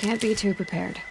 Can't be too prepared.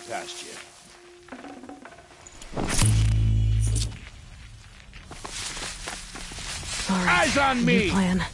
Past you. All right. Eyes on me! New plan.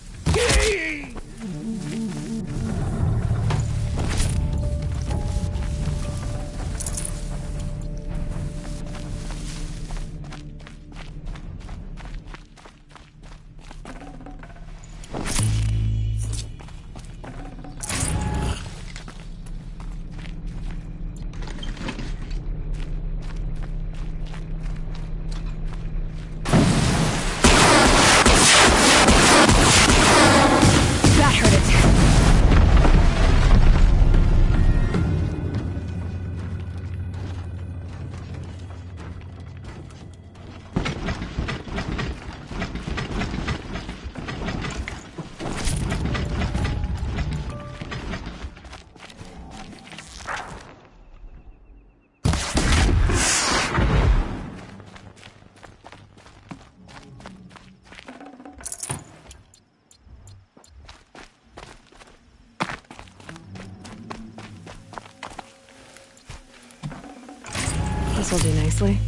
This'll do nicely.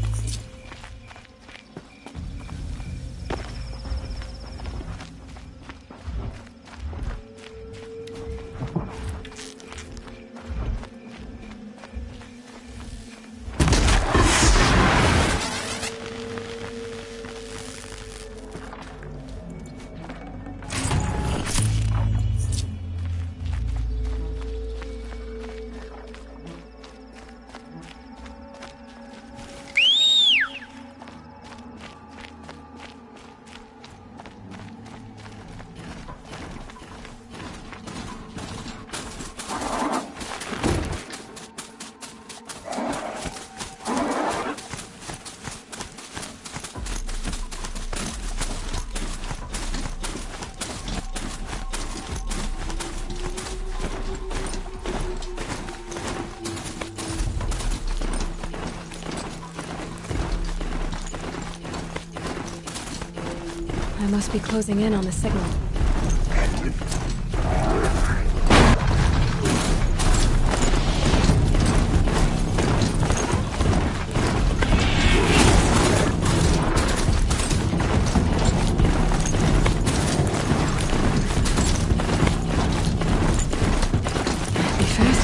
I must be closing in on the signal.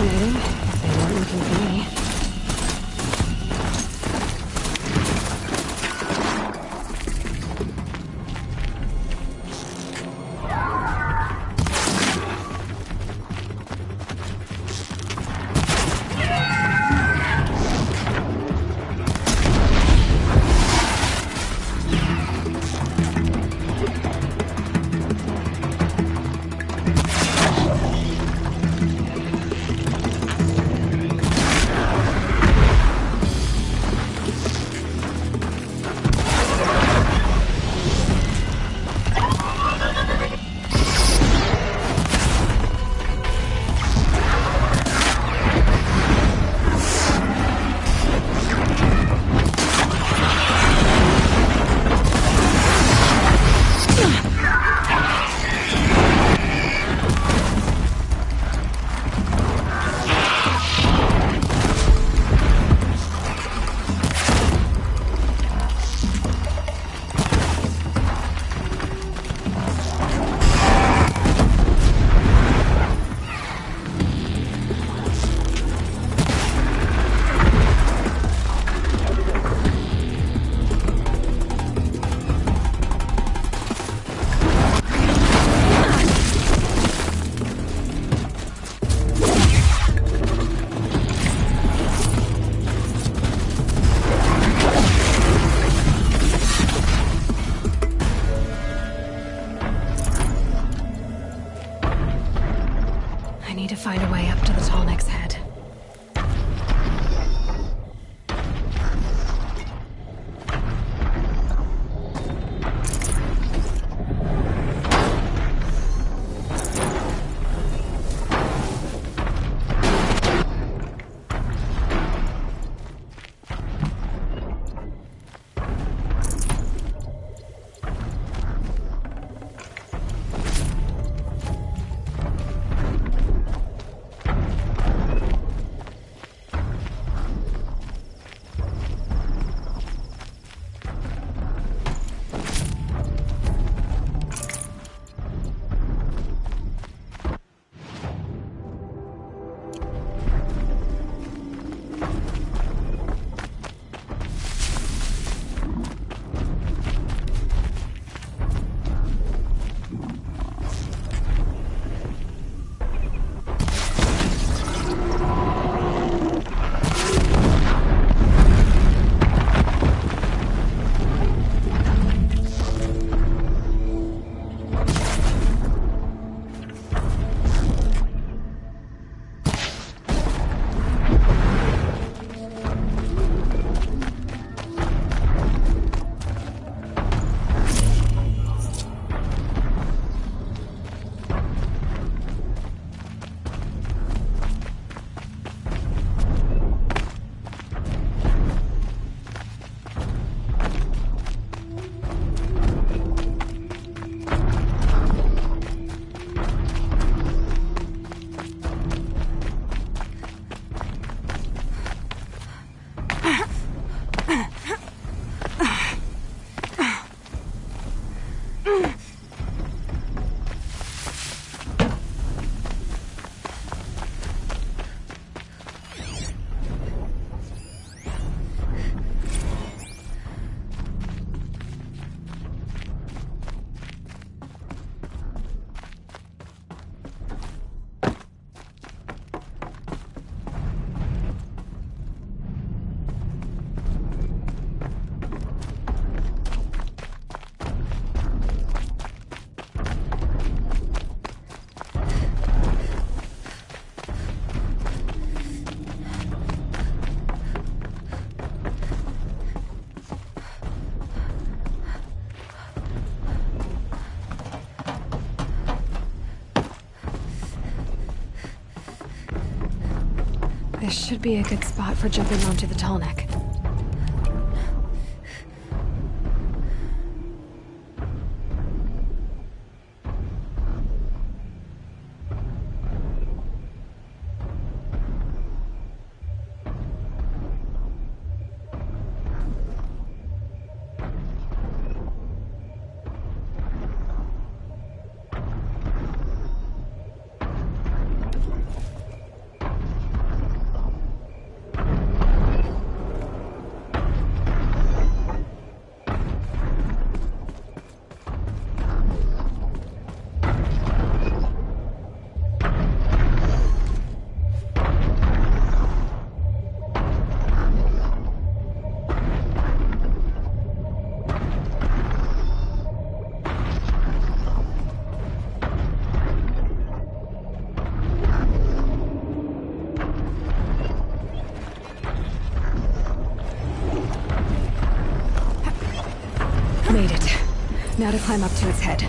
fascinating. They weren't looking for me. Find a way up to the Tallneck's head. This should be a good spot for jumping onto the Tallneck. Now to climb up to its head.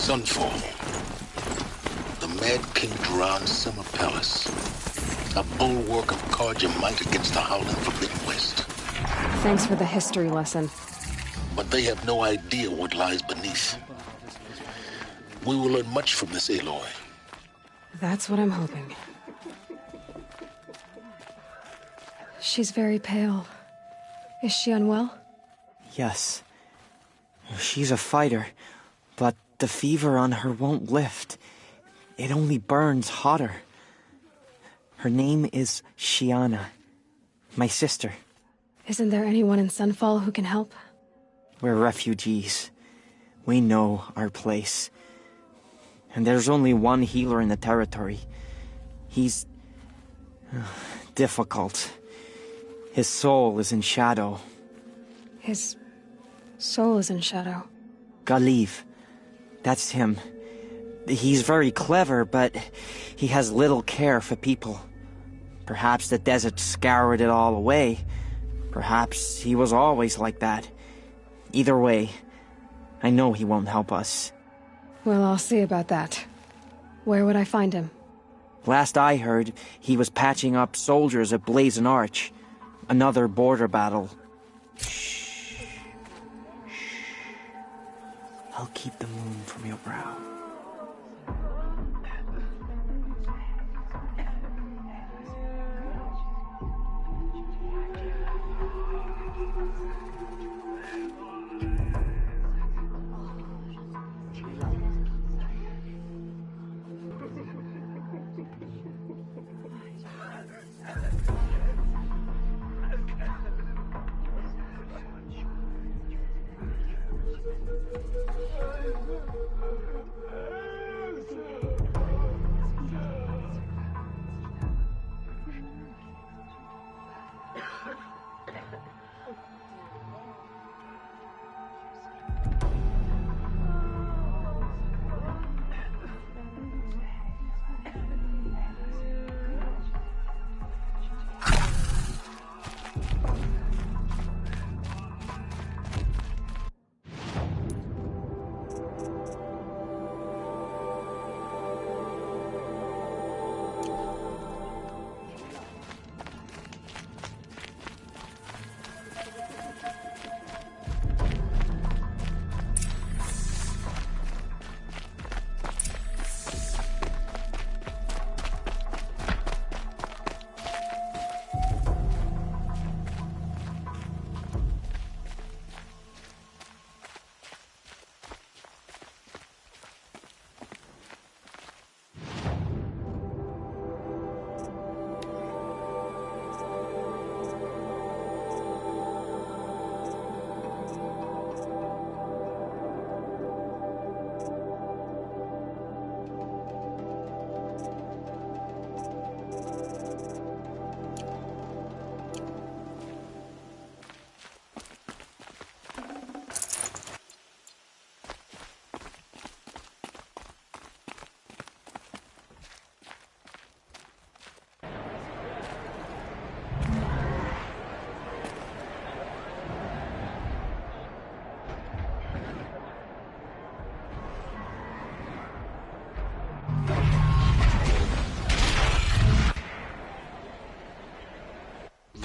Sunfall. The Mad King Duran Summer Palace. A bulwark of Carja might against the howling Forbidden West. Thanks for the history lesson. But they have no idea what lies beneath. We will learn much from this Aloy. That's what I'm hoping. She's very pale. Is she unwell? Yes. She's a fighter, but the fever on her won't lift. It only burns hotter. Her name is Shiana, my sister. Isn't there anyone in Sunfall who can help? We're refugees. We know our place. And there's only one healer in the territory. He's difficult. His soul is in shadow. His soul is in shadow. Galiv. That's him. He's very clever, but he has little care for people. Perhaps the desert scoured it all away. Perhaps he was always like that. Either way, I know he won't help us. Well, I'll see about that. Where would I find him? Last I heard, he was patching up soldiers at Blazon Arch. Another border battle. Shh. I'll keep the moon from your brow.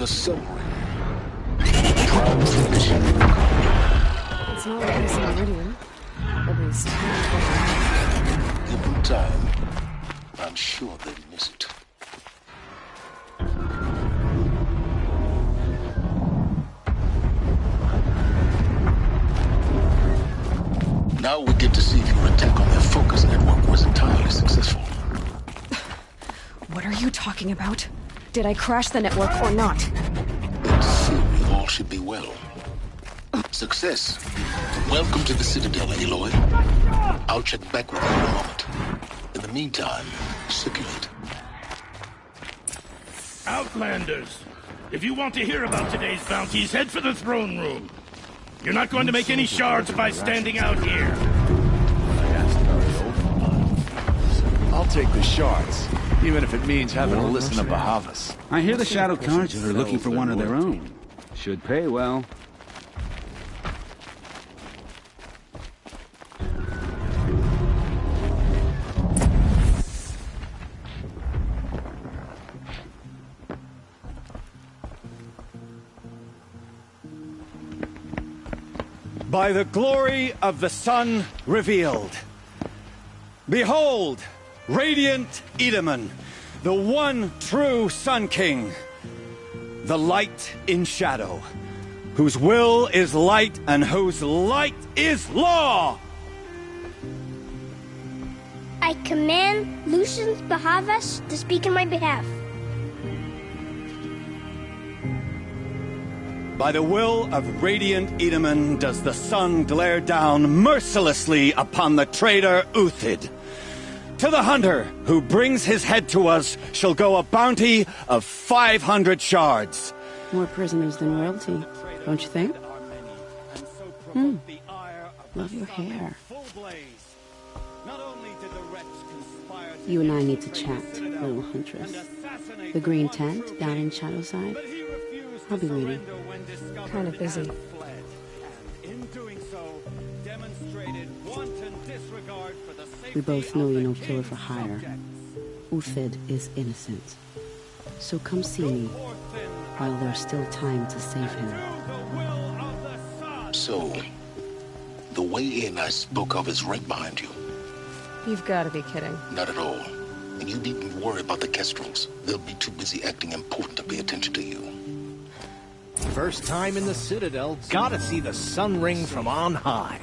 The submarine. Drown from mission. It's not like it's Meridian. At least. Give them time. I'm sure they'll miss it. Now we get to see if your attack on their focus network was entirely successful. What are you talking about? Did I crash the network or not? In theory, all should be well. Success. Welcome to the Citadel, Aloy. I'll check back with you in a moment. In the meantime, circulate. Outlanders, if you want to hear about today's bounties, head for the throne room. You're not going to make any shards by standing out here. I'll take the shards, even if it means having to listen to Bahavas. I hear the Shadow Carja are looking for one of their own. Should pay well. By the glory of the sun revealed. Behold, radiant Edaman, the one true Sun King. The light in shadow, whose will is light and whose light is law! I command Lucius Bahavas to speak in my behalf. By the will of radiant Edaman does the sun glare down mercilessly upon the traitor Uthid. To the hunter who brings his head to us shall go a bounty of 500 shards. More prisoners than royalty, don't you think? Love your hair. You and I need to chat, little huntress. The green tent down in Shadowside. I'll be waiting. Kind of busy. We both know you're no killer for hire. Uthid is innocent. So come see me while there's still time to save him. So, the way in I spoke of is right behind you. You've got to be kidding. Not at all. And you needn't worry about the Kestrels. They'll be too busy acting important to pay attention to you. First time in the Citadel, gotta see the sun ring from on high.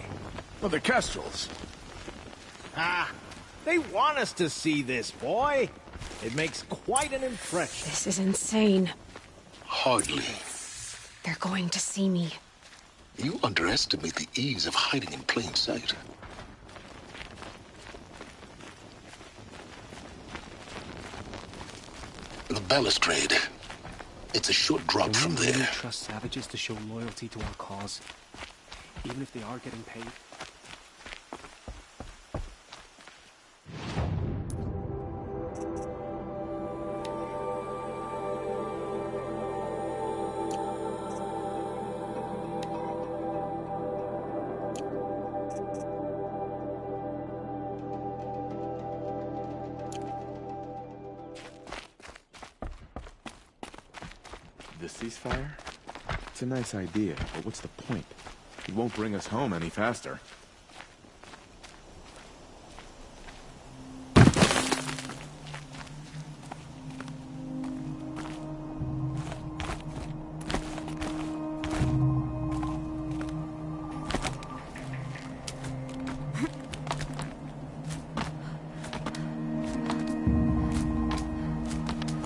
Well, the Kestrels. Ah, they want us to see this, boy. It makes quite an impression. This is insane. Hardly. They're going to see me. You underestimate the ease of hiding in plain sight. The balustrade. It's a short drop from there. Do you trust savages to show loyalty to our cause, even if they are getting paid? The ceasefire? It's a nice idea, but what's the point? It won't bring us home any faster.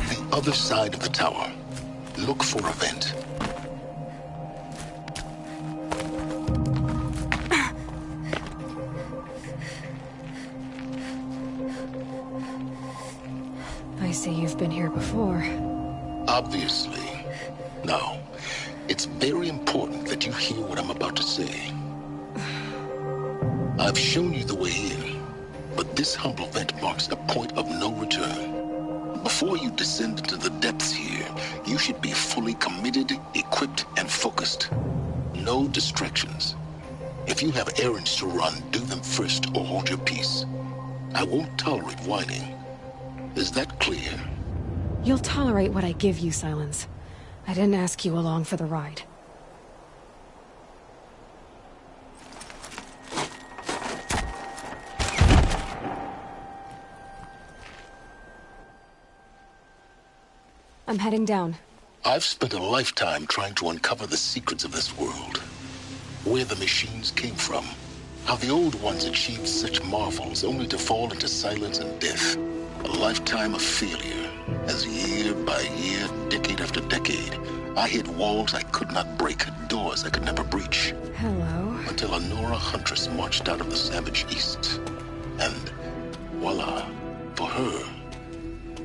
The other side of the tower. Look for a vent. I see you've been here before. Obviously. Now, it's very important that you hear what I'm about to say. I've shown you the way in, but this humble vent marks a point of no return. Before you descend into the depths here, you should be fully committed, equipped, and focused. No distractions. If you have errands to run, do them first or hold your peace. I won't tolerate whining. Is that clear? You'll tolerate what I give you, Silence. I didn't ask you along for the ride. I'm heading down. I've spent a lifetime trying to uncover the secrets of this world. Where the machines came from. How the old ones achieved such marvels only to fall into silence and death. A lifetime of failure. As year by year, decade after decade, I hit walls I could not break, doors I could never breach. Hello. Until a Nora huntress marched out of the savage east. And voila, for her,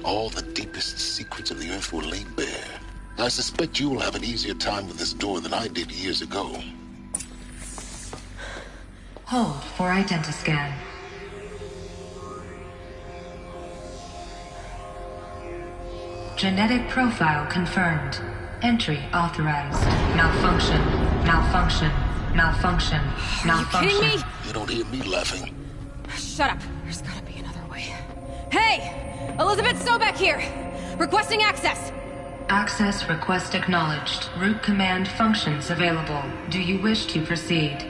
all the deepest secrets of the Earth were laid bare. I suspect you will have an easier time with this door than I did years ago. Hold for identiscan. Genetic profile confirmed. Entry authorized. Malfunction. Malfunction. Malfunction. Malfunction. Are you kidding me? You don't hear me laughing. Shut up. There's gotta be another way. Hey! Elizabeth Sobek here! Requesting access! Access request acknowledged. Root command functions available. Do you wish to proceed?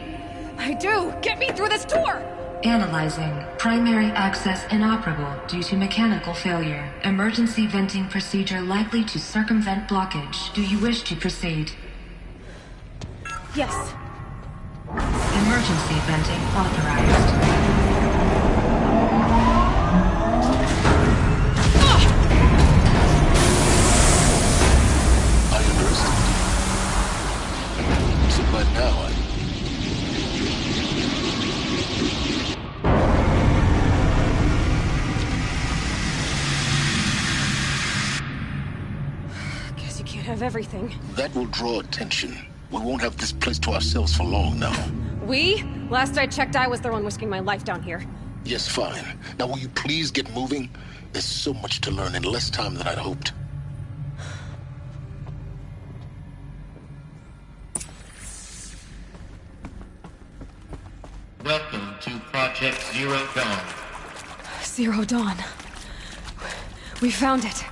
I do! Get me through this door! Analyzing. Primary access inoperable due to mechanical failure. Emergency venting procedure likely to circumvent blockage. Do you wish to proceed? Yes. Emergency venting authorized. But now Guess you can't have everything. that will draw attention. We won't have this place to ourselves for long now. We? Last I checked, I was the one risking my life down here. Yes, fine. Now will you please get moving? There's so much to learn in less time than I'd hoped. Welcome to Project Zero Dawn. Zero Dawn. We found it.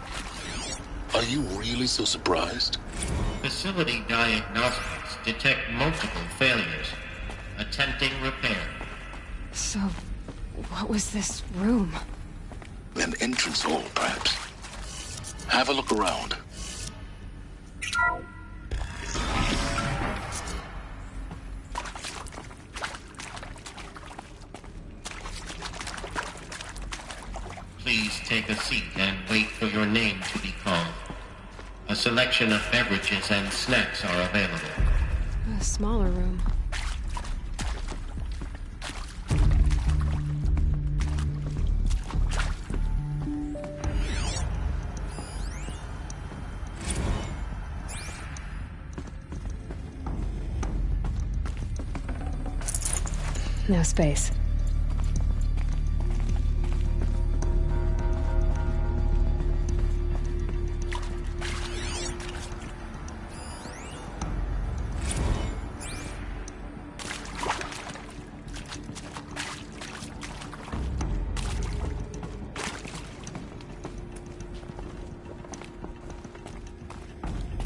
Are you really so surprised? Facility diagnostics detect multiple failures. Attempting repair. So, what was this room? An entrance hall, perhaps. Have a look around. Please take a seat and wait for your name to be called. A selection of beverages and snacks are available. A smaller room. No space.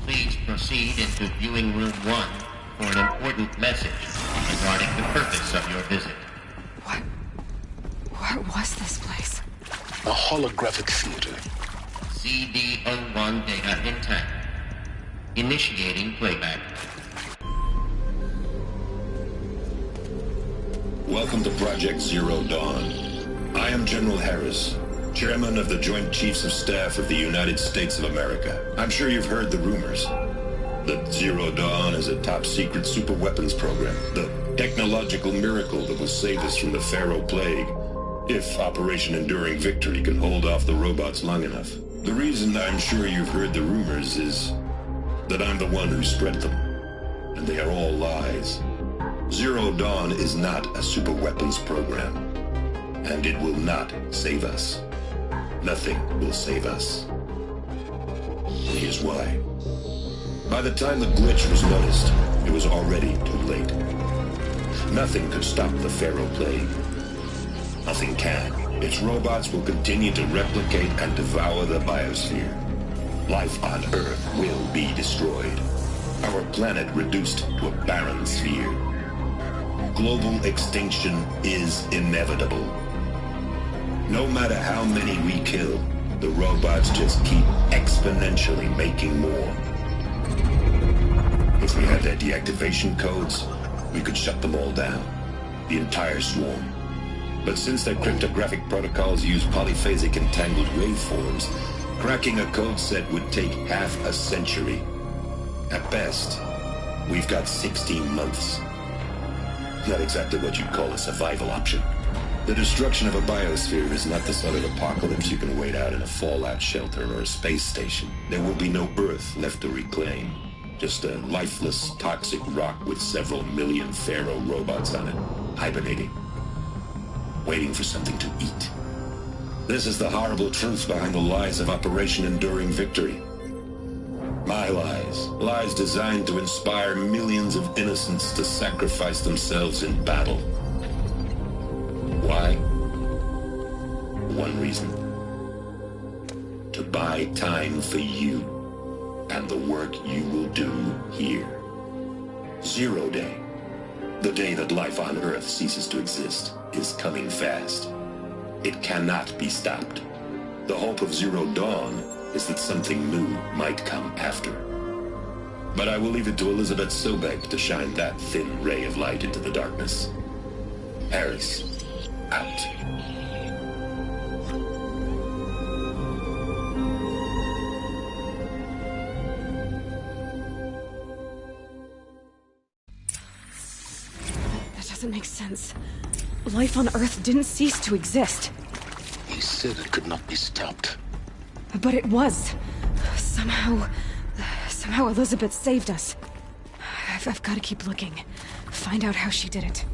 Please proceed into viewing room 1 for an important message regarding the purpose of your visit. What was this place? A holographic theater. CD01 data intact. Initiating playback. Welcome to Project Zero Dawn. I am General Harris, Chairman of the Joint Chiefs of Staff of the United States of America. I'm sure you've heard the rumors that Zero Dawn is a top-secret superweapons program, the technological miracle that will save us from the Pharaoh Plague, if Operation Enduring Victory can hold off the robots long enough. The reason I'm sure you've heard the rumors is that I'm the one who spread them, and they are all lies. Zero Dawn is not a superweapons program, and it will not save us. Nothing will save us. Here's why. By the time the glitch was noticed, it was already too late. Nothing could stop the Pharaoh Plague. Nothing can. Its robots will continue to replicate and devour the biosphere. life on Earth will be destroyed. Our planet reduced to a barren sphere. Global extinction is inevitable. No matter how many we kill, the robots just keep exponentially making more. If we had their deactivation codes, we could shut them all down. The entire swarm. But since their cryptographic protocols use polyphasic entangled waveforms, cracking a code set would take half a century. At best, we've got 16 months. Not exactly what you'd call a survival option. The destruction of a biosphere is not the sort of apocalypse you can wait out in a fallout shelter or a space station. There will be no Earth left to reclaim. Just a lifeless, toxic rock with several million Pharaoh robots on it, hibernating, waiting for something to eat. This is the horrible truth behind the lies of Operation Enduring Victory. My lies. Lies designed to inspire millions of innocents to sacrifice themselves in battle. Why? One reason. To buy time for you and the work you will do here. Zero Day, the day that life on Earth ceases to exist, is coming fast. It cannot be stopped. The hope of Zero Dawn is that something new might come after. But I will leave it to Elizabeth Sobek to shine that thin ray of light into the darkness. Harris, out. That doesn't make sense. Life on Earth didn't cease to exist. He said it could not be stopped. But it was. Somehow Elizabeth saved us. I've got to keep looking. Find out how she did it.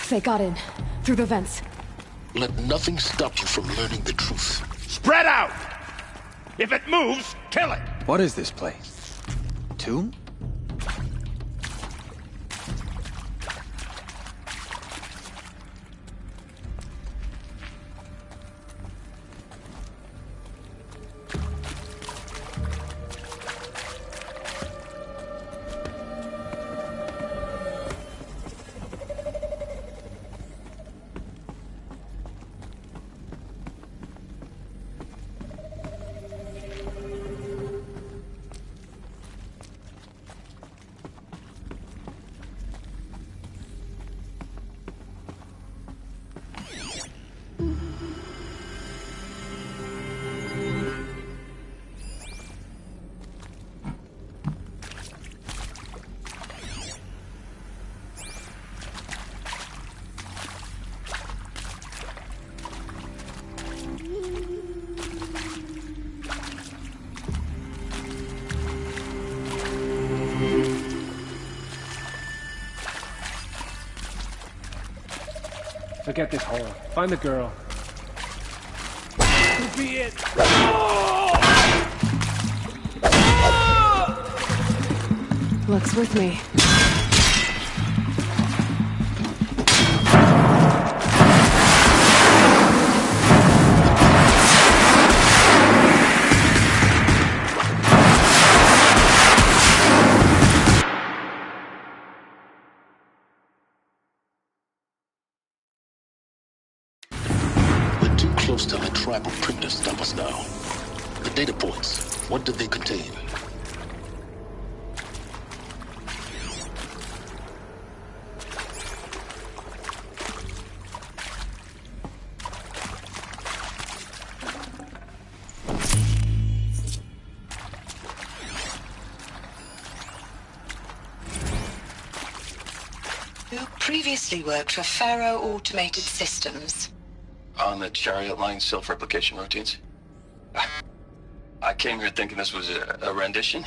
They got in, through the vents. Let nothing stop you from learning the truth. Spread out! If it moves, kill it! What is this place? Tomb? Forget this hole. Find the girl. Could be it. Luck's with me. To let tribal printers stop us now. The data points, what did they contain? Who previously worked for Pharaoh Automated Systems. on the Chariot Line self-replication routines? I came here thinking this was a rendition.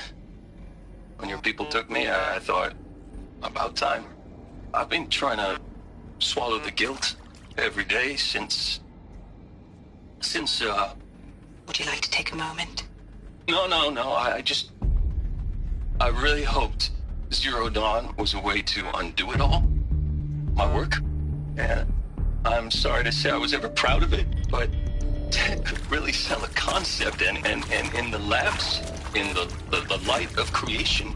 When your people took me, I thought, about time. I've been trying to swallow the guilt every day since... Would you like to take a moment? No, I really hoped Zero Dawn was a way to undo it all. My work. And I'm sorry to say I was ever proud of it, but Ted could really sell a concept, and in the labs, in the light of creation,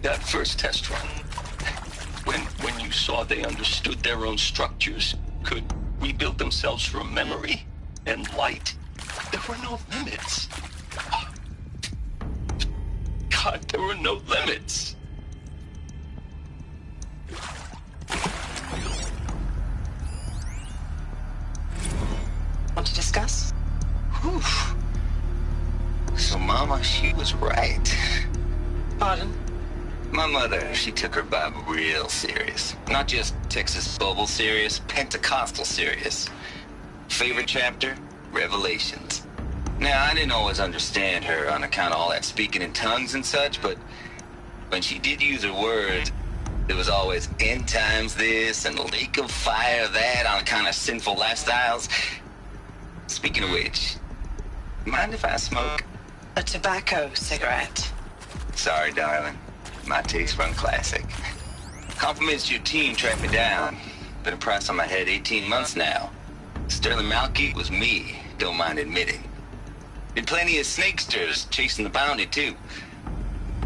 that first test run, when you saw they understood their own structures, could rebuild themselves from memory and light, there were no limits. God, there were no limits. Want to discuss? Whew. So Mama, she was right. Pardon? My mother, she took her Bible real serious. Not just Texas Bible serious, Pentecostal serious. Favorite chapter? Revelations. Now, I didn't always understand her on account of all that speaking in tongues and such, but when she did use her words, there was always end times this and lake of fire that on account of sinful lifestyles. Speaking of which, mind if I smoke? A tobacco cigarette. Sorry, darling. My taste run classic. Compliments to your team tracked me down. Been a price on my head 18 months now. Sterling Malkeet was me, don't mind admitting. Did plenty of snakesters chasing the bounty, too.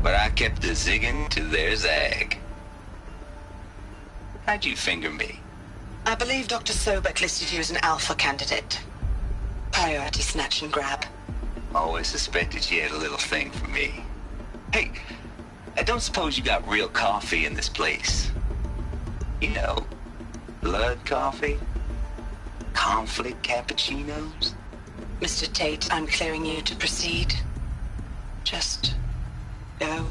But I kept the zigging to their zag. How'd you finger me? I believe Dr. Sobek listed you as an alpha candidate. Priority snatch and grab. Always suspected she had a little thing for me. Hey, I don't suppose you got real coffee in this place? You know, blood coffee? Conflict cappuccinos? Mr. Tate, I'm clearing you to proceed. Just go.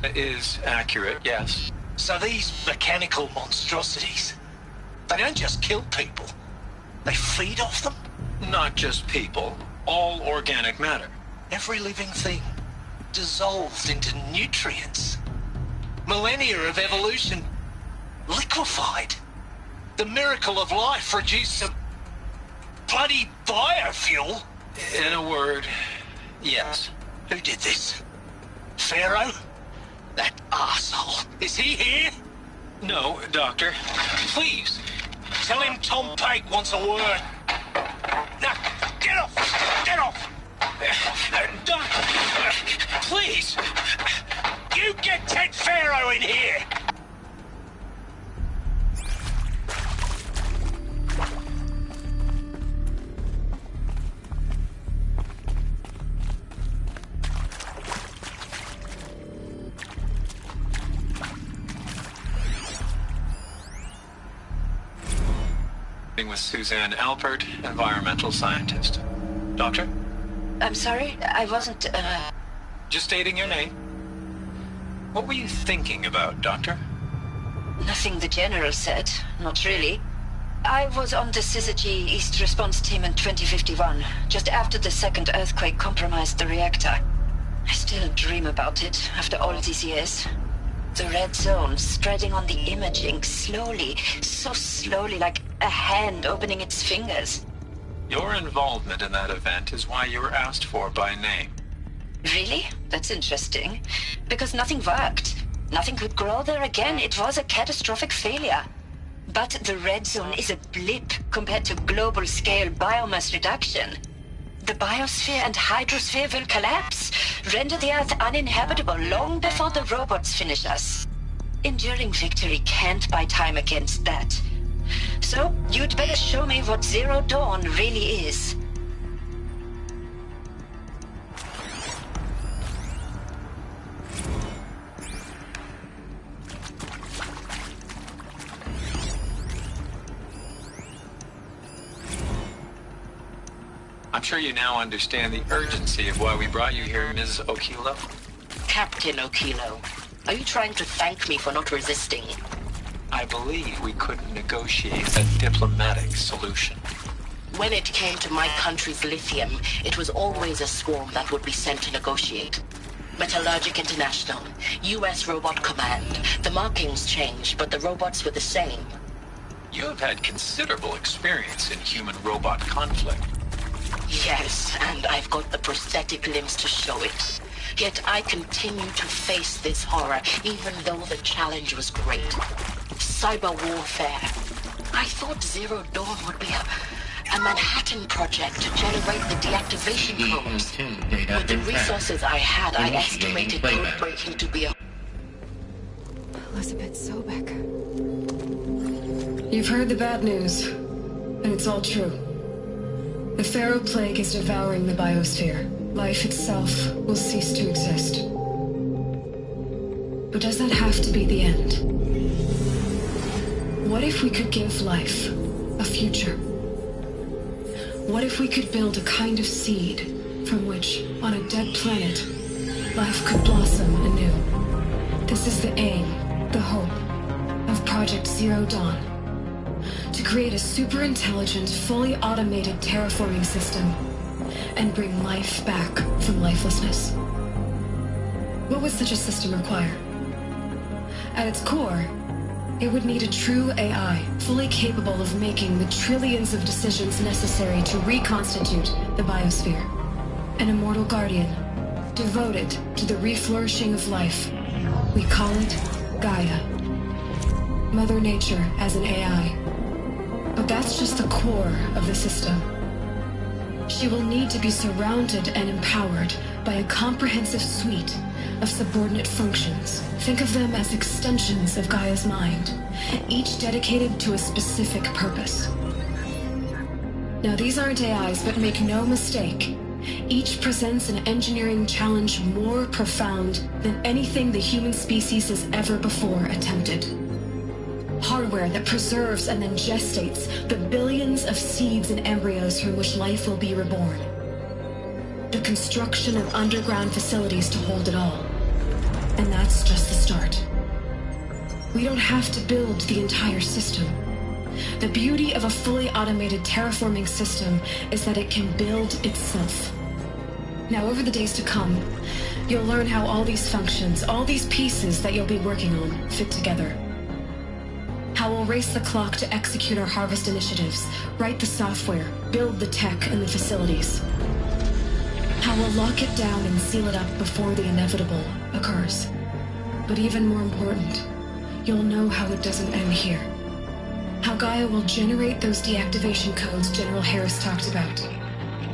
That is accurate, yes. So these mechanical monstrosities, they don't just kill people, they feed off them? Not just people, all organic matter. Every living thing dissolved into nutrients. Millennia of evolution liquefied. The miracle of life produced some bloody biofuel. In a word, yes. Who did this? Pharaoh? That arsehole. Is he here? No, Doctor. Please, tell him Tom Pike wants a word. Now, get off! Get off! Doctor, please! You get Ted Pharaoh in here! With Suzanne Alpert, environmental scientist. Doctor? I'm sorry, I wasn't, Just stating your name. What were you thinking about, Doctor? Nothing the General said, not really. I was on the Syzygy East Response Team in 2051, just after the second earthquake compromised the reactor. I still dream about it, after all these years. The red zone spreading on the imaging, slowly, so slowly, like a hand opening its fingers. Your involvement in that event is why you were asked for by name. Really? That's interesting. Because nothing worked. Nothing could grow there again. It was a catastrophic failure. But the red zone is a blip compared to global-scale biomass reduction. The biosphere and hydrosphere will collapse, render the Earth uninhabitable long before the robots finish us. Enduring victory can't buy time against that. So, you'd better show me what Zero Dawn really is. I'm sure you now understand the urgency of why we brought you here, Ms. Okilo. Captain Okilo. Are you trying to thank me for not resisting? I believe we couldn't negotiate a diplomatic solution. When it came to my country's lithium, it was always a swarm that would be sent to negotiate. Metallurgic International, U.S. Robot Command. The markings changed, but the robots were the same. You have had considerable experience in human-robot conflict. Yes, and I've got the prosthetic limbs to show it. Yet I continue to face this horror, even though the challenge was great. Cyber warfare. I thought Zero Dawn would be a Manhattan project to generate the deactivation codes. With the resources I had, I estimated code breaking to be a... Elizabeth Sobek. You've heard the bad news, and it's all true. The Pharaoh Plague is devouring the biosphere. Life itself will cease to exist. But does that have to be the end? What if we could give life a future? What if we could build a kind of seed from which, on a dead planet, life could blossom anew? This is the aim, the hope, of Project Zero Dawn. To create a super-intelligent, fully automated terraforming system and bring life back from lifelessness. What would such a system require? At its core, it would need a true AI, fully capable of making the trillions of decisions necessary to reconstitute the biosphere. An immortal guardian, devoted to the reflourishing of life. We call it Gaia. Mother Nature as an AI. But that's just the core of the system. She will need to be surrounded and empowered by a comprehensive suite of subordinate functions. Think of them as extensions of Gaia's mind, each dedicated to a specific purpose. Now, these aren't AIs, but make no mistake, each presents an engineering challenge more profound than anything the human species has ever before attempted. Hardware that preserves and then gestates the billions of seeds and embryos from which life will be reborn. The construction of underground facilities to hold it all. And that's just the start. We don't have to build the entire system. The beauty of a fully automated terraforming system is that it can build itself. Now, over the days to come, you'll learn how all these functions, all these pieces that you'll be working on, fit together. How we'll race the clock to execute our harvest initiatives, write the software, build the tech and the facilities. How we'll lock it down and seal it up before the inevitable occurs. But even more important, you'll know how it doesn't end here. How Gaia will generate those deactivation codes General Harris talked about,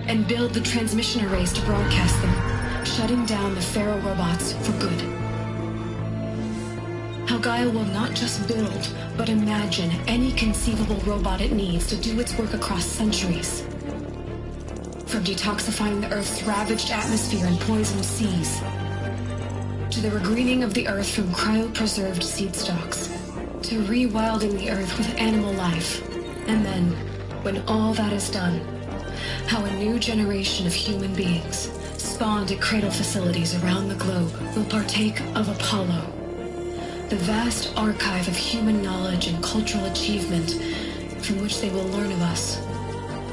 and build the transmission arrays to broadcast them, shutting down the Pharaoh robots for good. How Gaia will not just build, but imagine any conceivable robot it needs to do its work across centuries. From detoxifying the Earth's ravaged atmosphere and poisoned seas, to the regreening of the Earth from cryopreserved seed stalks, to rewilding the Earth with animal life. And then, when all that is done, how a new generation of human beings, spawned at cradle facilities around the globe, will partake of Apollo, the vast archive of human knowledge and cultural achievement from which they will learn of us,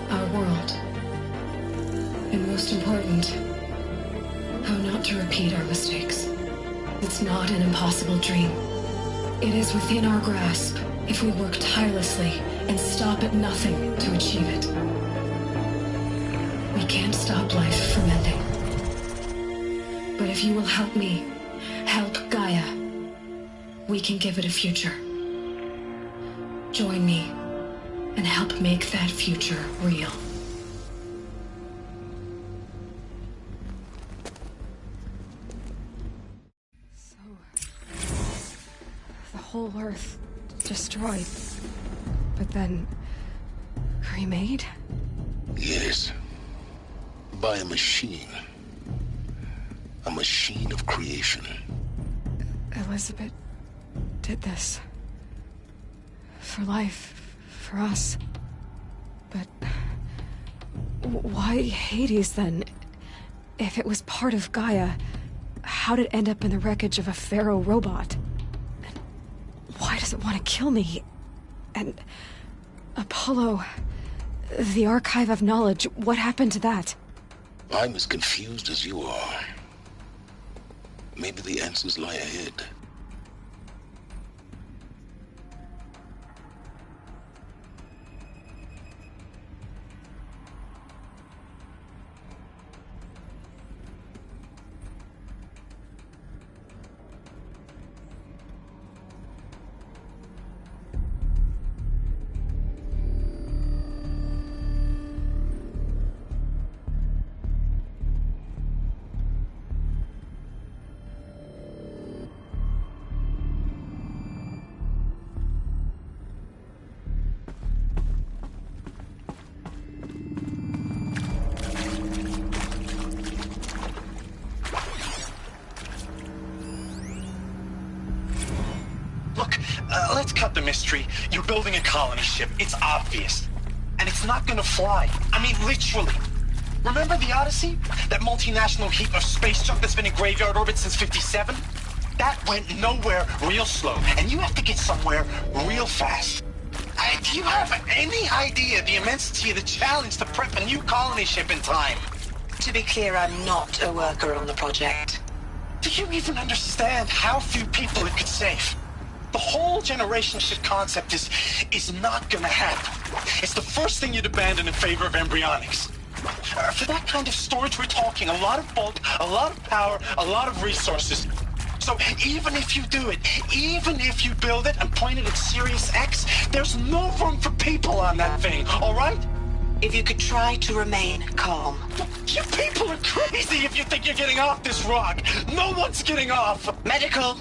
our world. And most important, how not to repeat our mistakes. It's not an impossible dream. It is within our grasp if we work tirelessly and stop at nothing to achieve it. We can't stop life from ending. But if you will help me, help Gaia, we can give it a future. Join me and help make that future real. The whole Earth destroyed, but then remade? Yes. By a machine. A machine of creation. Elizabeth did this. For life, for us. But why Hades then? If it was part of Gaia, how'd it end up in the wreckage of a Pharaoh robot? And why does it want to kill me? And Apollo, the Archive of Knowledge, what happened to that? I'm as confused as you are. Maybe the answers lie ahead. Let's cut the mystery. You're building a colony ship. It's obvious. And it's not gonna fly. I mean, literally. Remember the Odyssey? That multinational heap of space junk that's been in graveyard orbit since '57? That went nowhere real slow. And you have to get somewhere real fast. Do you have any idea the immensity of the challenge to prep a new colony ship in time? To be clear, I'm not a worker on the project. Do you even understand how few people it could save? The whole generation ship concept is not gonna happen. It's the first thing you'd abandon in favor of embryonics. For that kind of storage, we're talking a lot of bulk, a lot of power, a lot of resources. So even if you do it, even if you build it and point it at Sirius X, there's no room for people on that thing, all right? If you could try to remain calm. You people are crazy if you think you're getting off this rock. No one's getting off. Medical.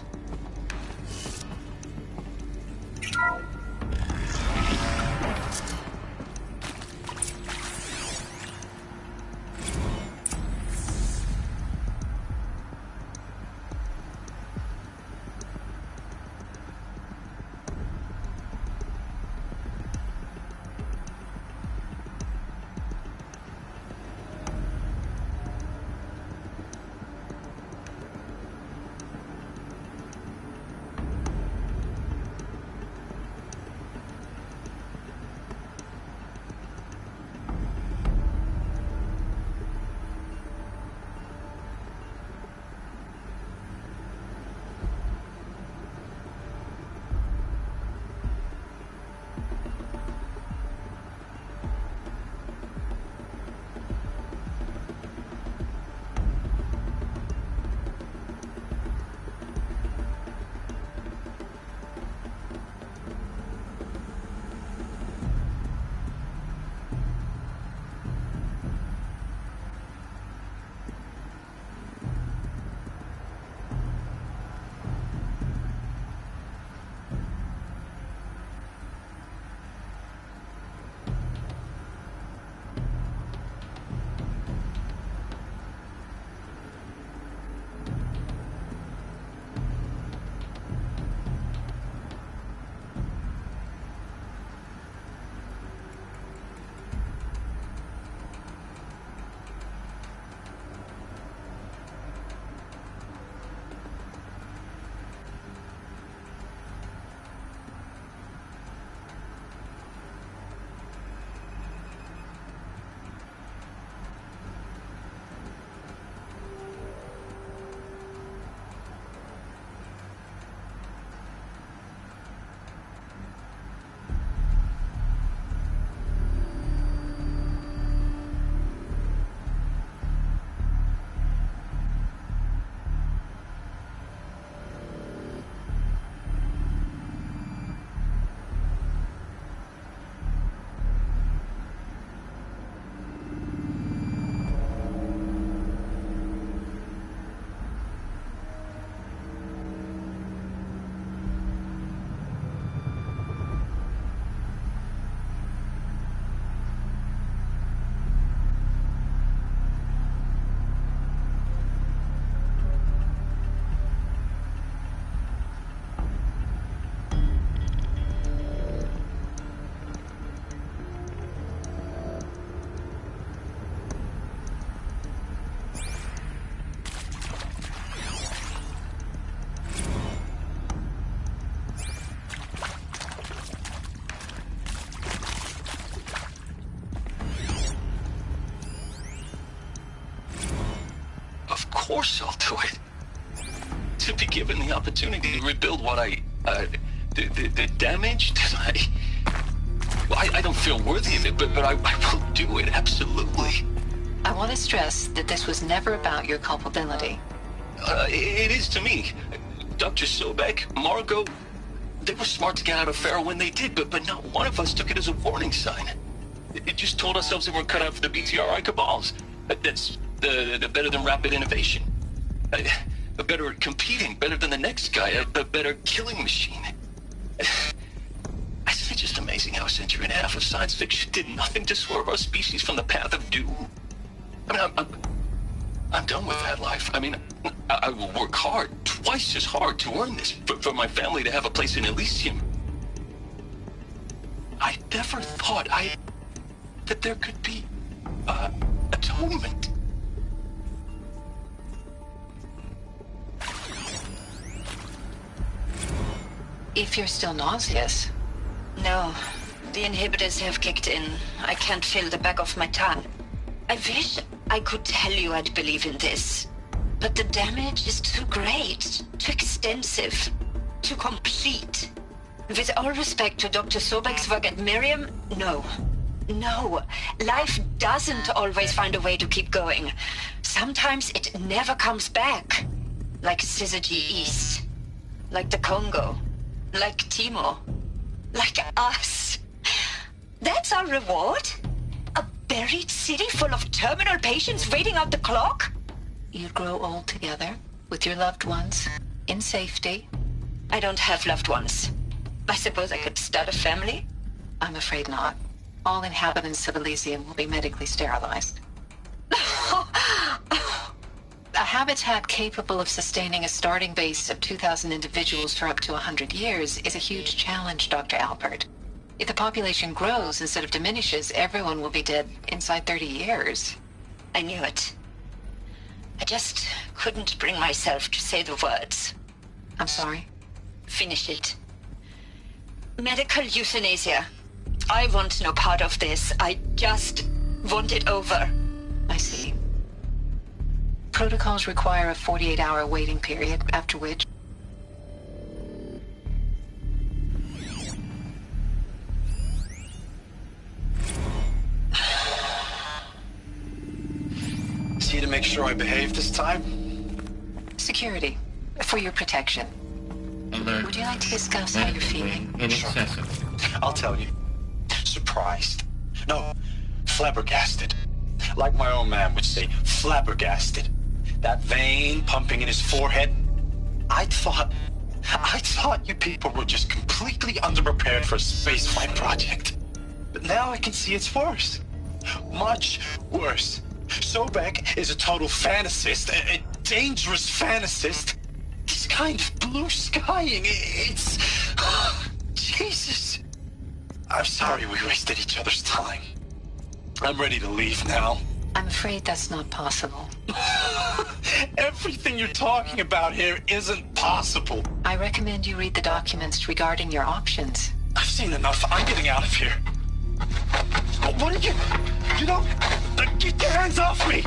course I'll do it. To be given the opportunity to rebuild what the damage that I don't feel worthy of it, but I will do it, absolutely. I want to stress that this was never about your culpability. It is to me. Dr. Sobek, Margot, they were smart to get out of Pharaoh when they did, but not one of us took it as a warning sign. It just told ourselves that we're cut out for the BTRI cabals. That's the better than rapid innovation. Better at competing, better than the next guy, a better killing machine. It's just amazing how a century and a half of science fiction did nothing to swerve our species from the path of doom. I mean, I'm done with that life. I mean, I will work hard, twice as hard to earn this, for my family to have a place in Elysium. I never thought that there could be, atonement. If you're still nauseous. No, the inhibitors have kicked in. I can't feel the back of my tongue. I wish I could tell you I'd believe in this, but the damage is too great, too extensive, too complete. With all respect to Dr. Sobek's work at Miriam, no. No, life doesn't always find a way to keep going. Sometimes it never comes back. Like Syzygy East. Like the Congo. Like Timo. Like us. That's our reward? A buried city full of terminal patients waiting out the clock? You grow old together, with your loved ones, in safety. I don't have loved ones. I suppose I could start a family? I'm afraid not. All inhabitants of Elysium will be medically sterilized. A habitat capable of sustaining a starting base of 2,000 individuals for up to 100 years is a huge challenge, Dr. Alpert. If the population grows instead of diminishes, everyone will be dead inside 30 years. I knew it. I just couldn't bring myself to say the words. I'm sorry? Finish it. Medical euthanasia. I want no part of this. I just want it over. I see. Protocols require a 48-hour waiting period, after which... See to make sure I behave this time? Security. For your protection. Would you like to discuss how you're feeling? Inaccessible. I'll tell you. Surprised. No, flabbergasted. Like my own man would say, flabbergasted. That vein pumping in his forehead. I thought you people were just completely underprepared for a spaceflight project. But now I can see it's worse. Much worse. Sobek is a total fantasist, a dangerous fantasist. This kind of blue skying, it's... Jesus. I'm sorry we wasted each other's time. I'm ready to leave now. I'm afraid that's not possible. Everything you're talking about here isn't possible. I recommend you read the documents regarding your options. I've seen enough. I'm getting out of here. What did you... You know... Get your hands off me!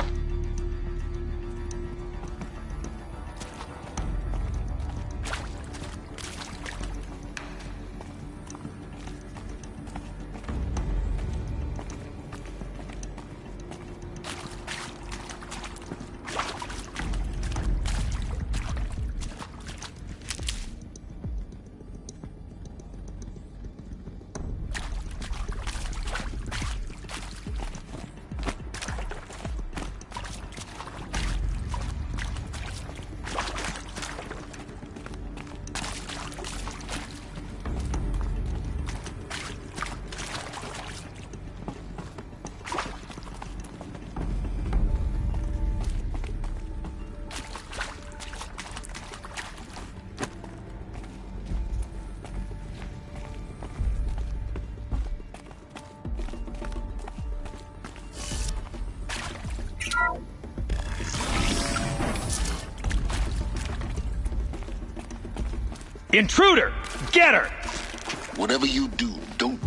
Intruder! Get her! Whatever you do, don't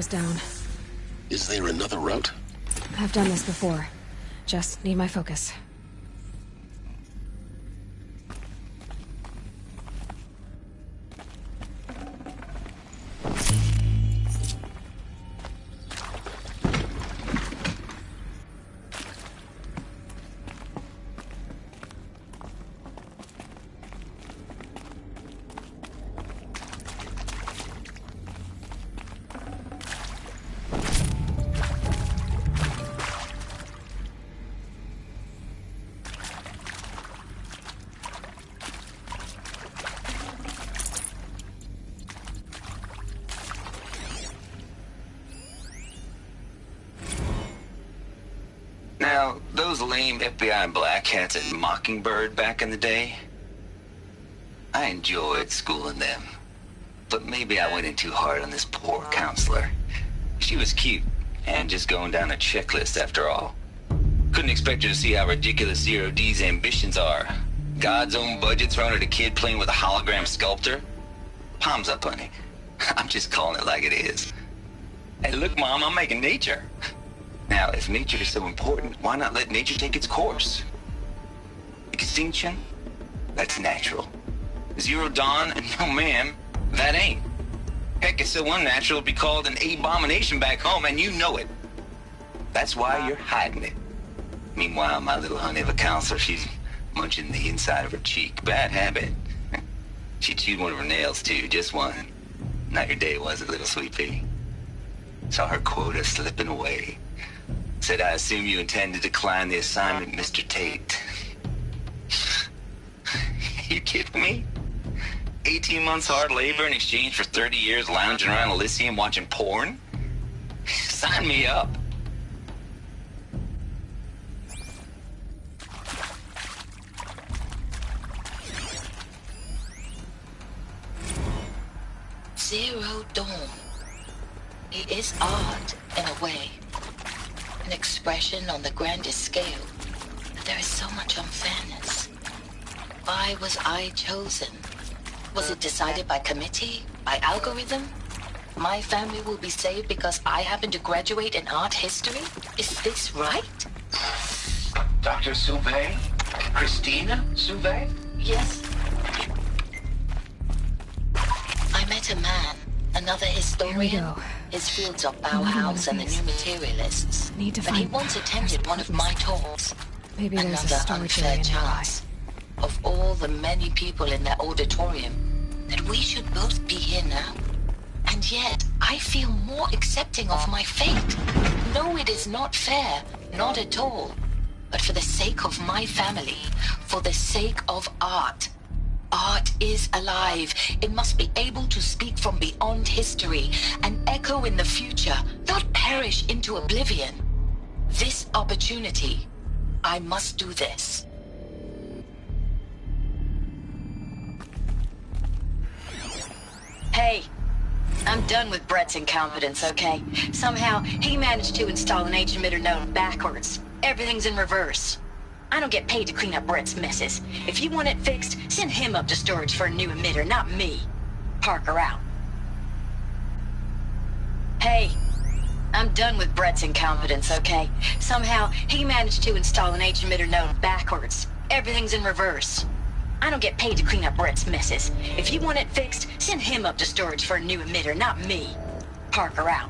is down. Is there another route? I've done this before. Just need my focus. Now, those lame FBI black hats at Mockingbird back in the day, I enjoyed schooling them. But maybe I went in too hard on this poor counselor. She was cute, and just going down a checklist after all. Couldn't expect her to see how ridiculous Zero D's ambitions are. God's own budget thrown at a kid playing with a hologram sculptor? Palms up, honey. I'm just calling it like it is. Hey, look, Mom, I'm making nature. Now, if nature is so important, why not let nature take its course? Extinction? That's natural. Zero Dawn? No, ma'am, that ain't. Heck, it's so unnatural it'd be called an abomination back home, and you know it. That's why you're hiding it. Meanwhile, my little honey of a counselor, she's munching the inside of her cheek. Bad habit. She chewed one of her nails, too, just one. Not your day, was it, little sweet pea? Saw her quota slipping away. Said, I assume you intend to decline the assignment, Mr. Tate. You kidding me? 18 months hard labor in exchange for 30 years lounging around Elysium watching porn? Sign me up. Zero Dawn. It is art, in a way. An expression on the grandest scale. But there is so much unfairness. Why was I chosen? Was it decided by committee? By algorithm? My family will be saved because I happen to graduate in art history? Is this right? Dr. Sauvé? Christina Sauvé? Yes. I met a man, another historian. His fields are Bauhaus and the New Materialists. But he once attended one of my talks. Maybe there's a Another storage unfair area nearby. chance. Of all the many people in that auditorium, that we should both be here now. And yet, I feel more accepting of my fate. No, it is not fair. Not at all. But for the sake of my family, for the sake of art. Art is alive. It must be able to speak from beyond history and echo in the future, not perish into oblivion. This opportunity, I must do this. Hey, I'm done with Brett's incompetence, okay? Somehow, he managed to install an H-emitter node backwards. Everything's in reverse. I don't get paid to clean up Brett's messes. If you want it fixed, send him up to storage for a new emitter, not me. Parker out. Hey, I'm done with Brett's incompetence, okay? Somehow, he managed to install an H-emitter node backwards. Everything's in reverse. I don't get paid to clean up Brett's messes. If you want it fixed, send him up to storage for a new emitter, not me. Parker out.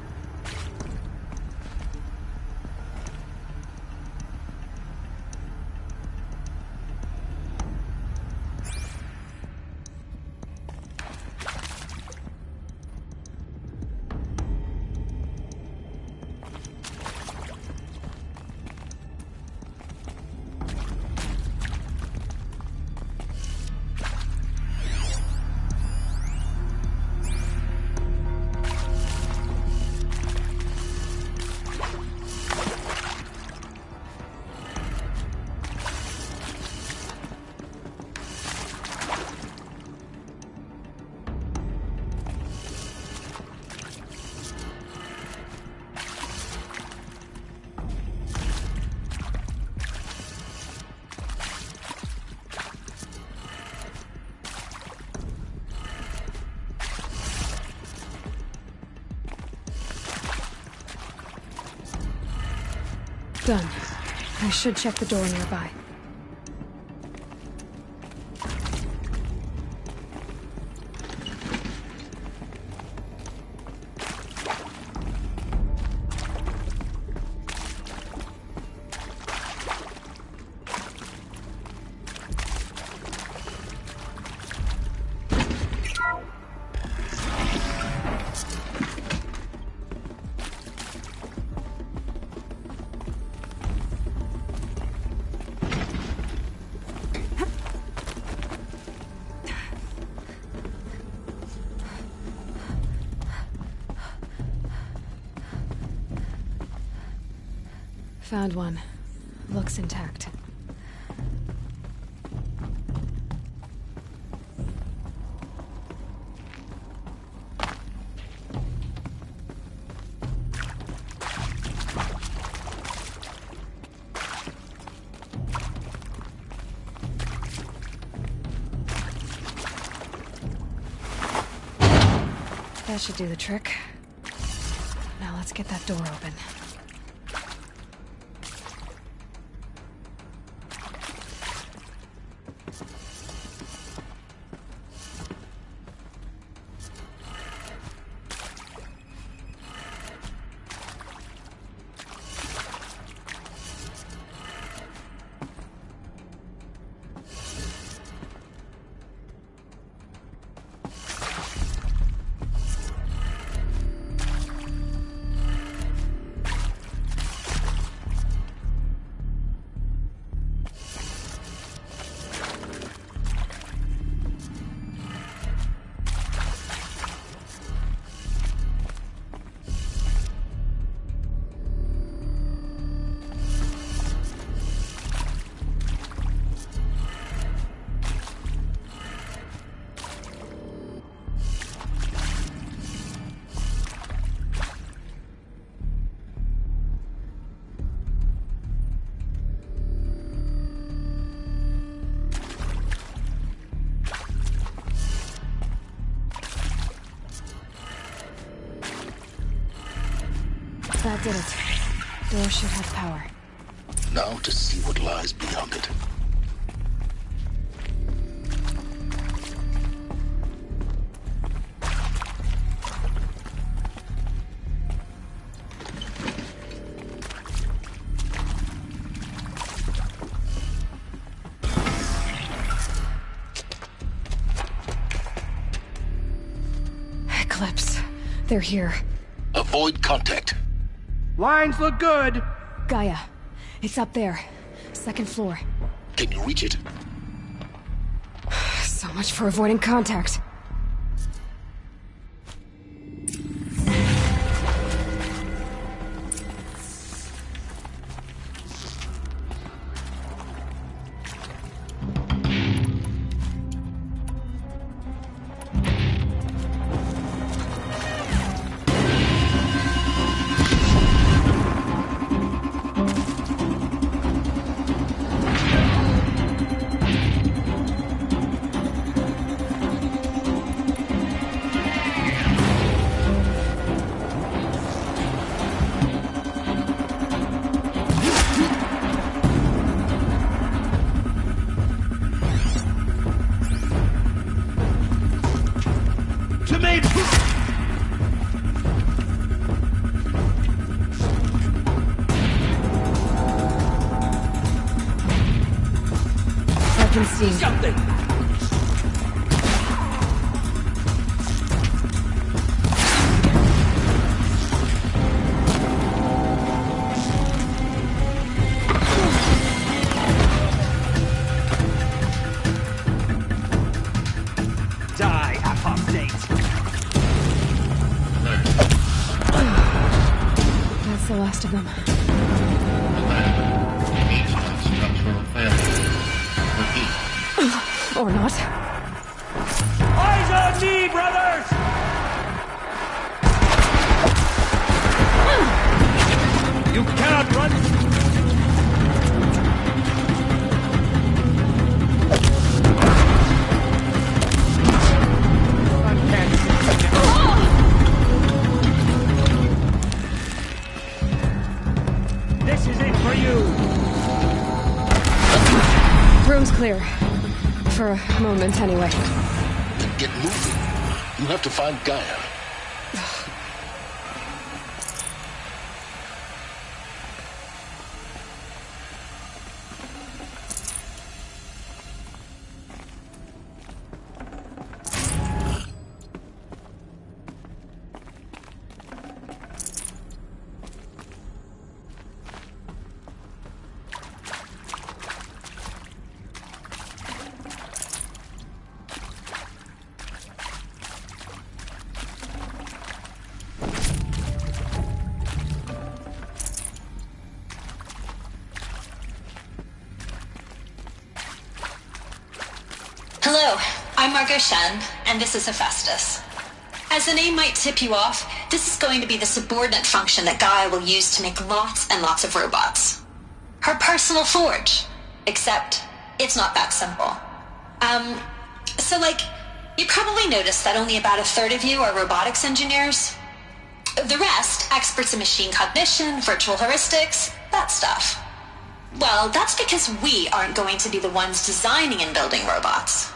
Done. I should check the door nearby. Found one. Looks intact. That should do the trick. Now let's get that door open. That did it. Door should have power. Now to see what lies beyond it. Eclipse. They're here. Avoid contact. Lines look good. Gaia. It's up there. Second floor. Can you reach it? So much for avoiding contact. Something. Die, update. That's the last of them. Structural failure. Repeat. Or not. Eyes on me, brothers! You cannot run. This is it for you. you! Room's clear. For a moment, anyway. Then get moving. You have to find Gaia. Hello, I'm Margot Shen, and this is Hephaestus. As the name might tip you off, this is going to be the subordinate function that Gaia will use to make lots and lots of robots. Her personal forge. Except, it's not that simple. You probably noticed that only about a third of you are robotics engineers. The rest, experts in machine cognition, virtual heuristics, that stuff. Well, that's because we aren't going to be the ones designing and building robots.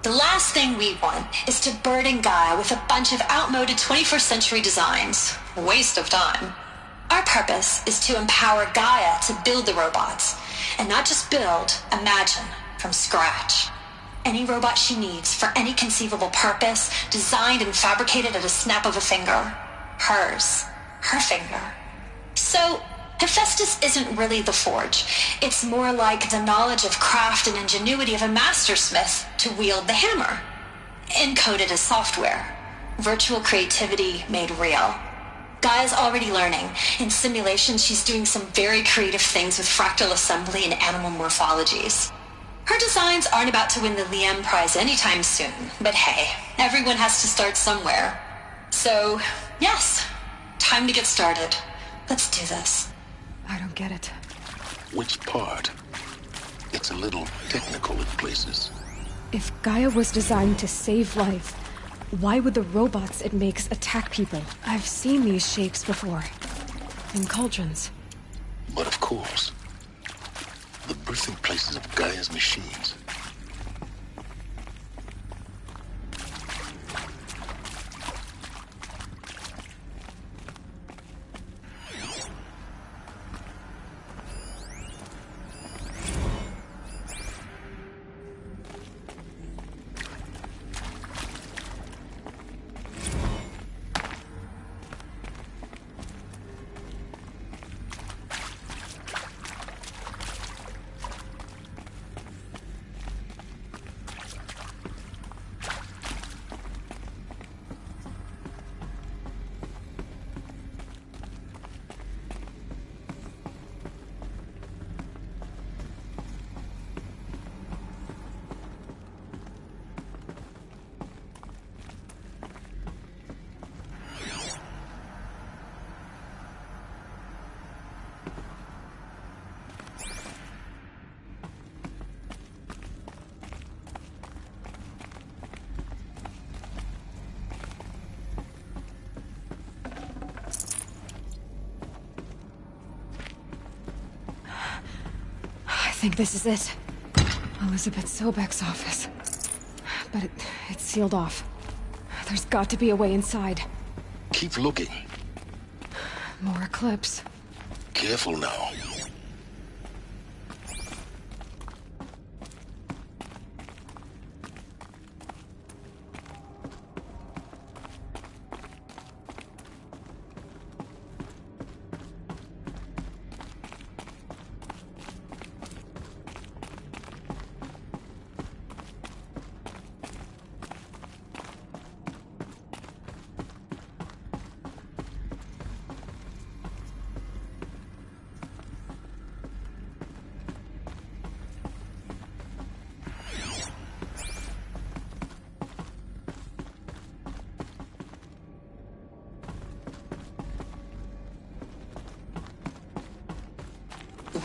The last thing we want is to burden Gaia with a bunch of outmoded 21st century designs. Waste of time. Our purpose is to empower Gaia to build the robots, and not just build, imagine, from scratch. Any robot she needs for any conceivable purpose, designed and fabricated at a snap of a finger. Hers. Her finger. So, Hephaestus isn't really the forge. It's more like the knowledge of craft and ingenuity of a mastersmith to wield the hammer. Encoded as software. Virtual creativity made real. Gaia's already learning. In simulations, she's doing some very creative things with fractal assembly and animal morphologies. Her designs aren't about to win the Liam Prize anytime soon, but hey, everyone has to start somewhere. So, yes, time to get started. Let's do this. I don't get it. Which part? It's a little technical in places. If Gaia was designed to save life, why would the robots it makes attack people? I've seen these shapes before. In cauldrons. But of course, the birthing places of Gaia's machines. I think this is it. Elizabeth Sobek's office. But it's sealed off. There's got to be a way inside. Keep looking. More Eclipse. Careful now.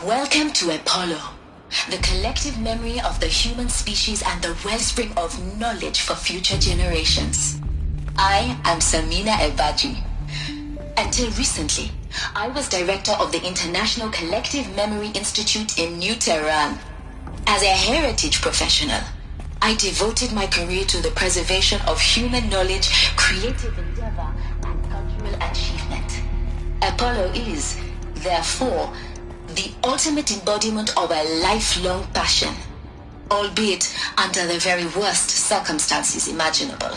Welcome to Apollo, the collective memory of the human species and the wellspring of knowledge for future generations. I am Samina Ebaji. Until recently, I was director of the International Collective Memory Institute in New Tehran. As a heritage professional, I devoted my career to the preservation of human knowledge, creative endeavor, and cultural achievement. Apollo is, therefore, the ultimate embodiment of a lifelong passion, albeit under the very worst circumstances imaginable.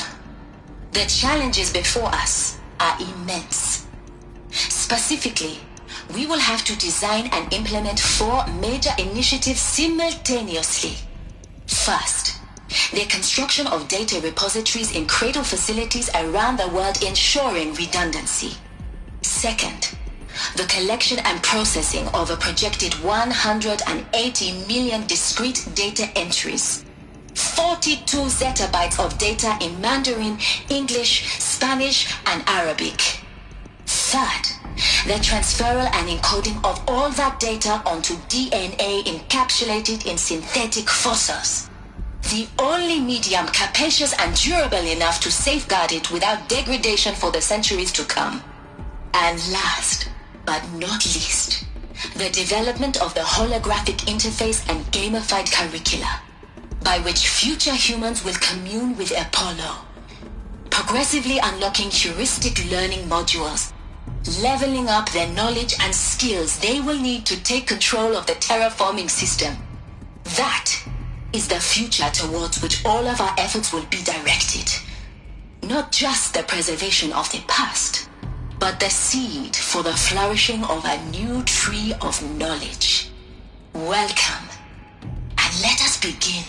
The challenges before us are immense. Specifically, we will have to design and implement 4 major initiatives simultaneously. First, the construction of data repositories in cradle facilities around the world ensuring redundancy. Second, the collection and processing of a projected 180 million discrete data entries, 42 zettabytes of data in Mandarin, English, Spanish, and Arabic. Third, the transferal and encoding of all that data onto DNA encapsulated in synthetic fossils. The only medium capacious and durable enough to safeguard it without degradation for the centuries to come. And last, but not least, the development of the holographic interface and gamified curricula, by which future humans will commune with Apollo, progressively unlocking heuristic learning modules, leveling up their knowledge and skills they will need to take control of the terraforming system. That is the future towards which all of our efforts will be directed. Not just the preservation of the past, but the seed for the flourishing of a new tree of knowledge. Welcome, and let us begin.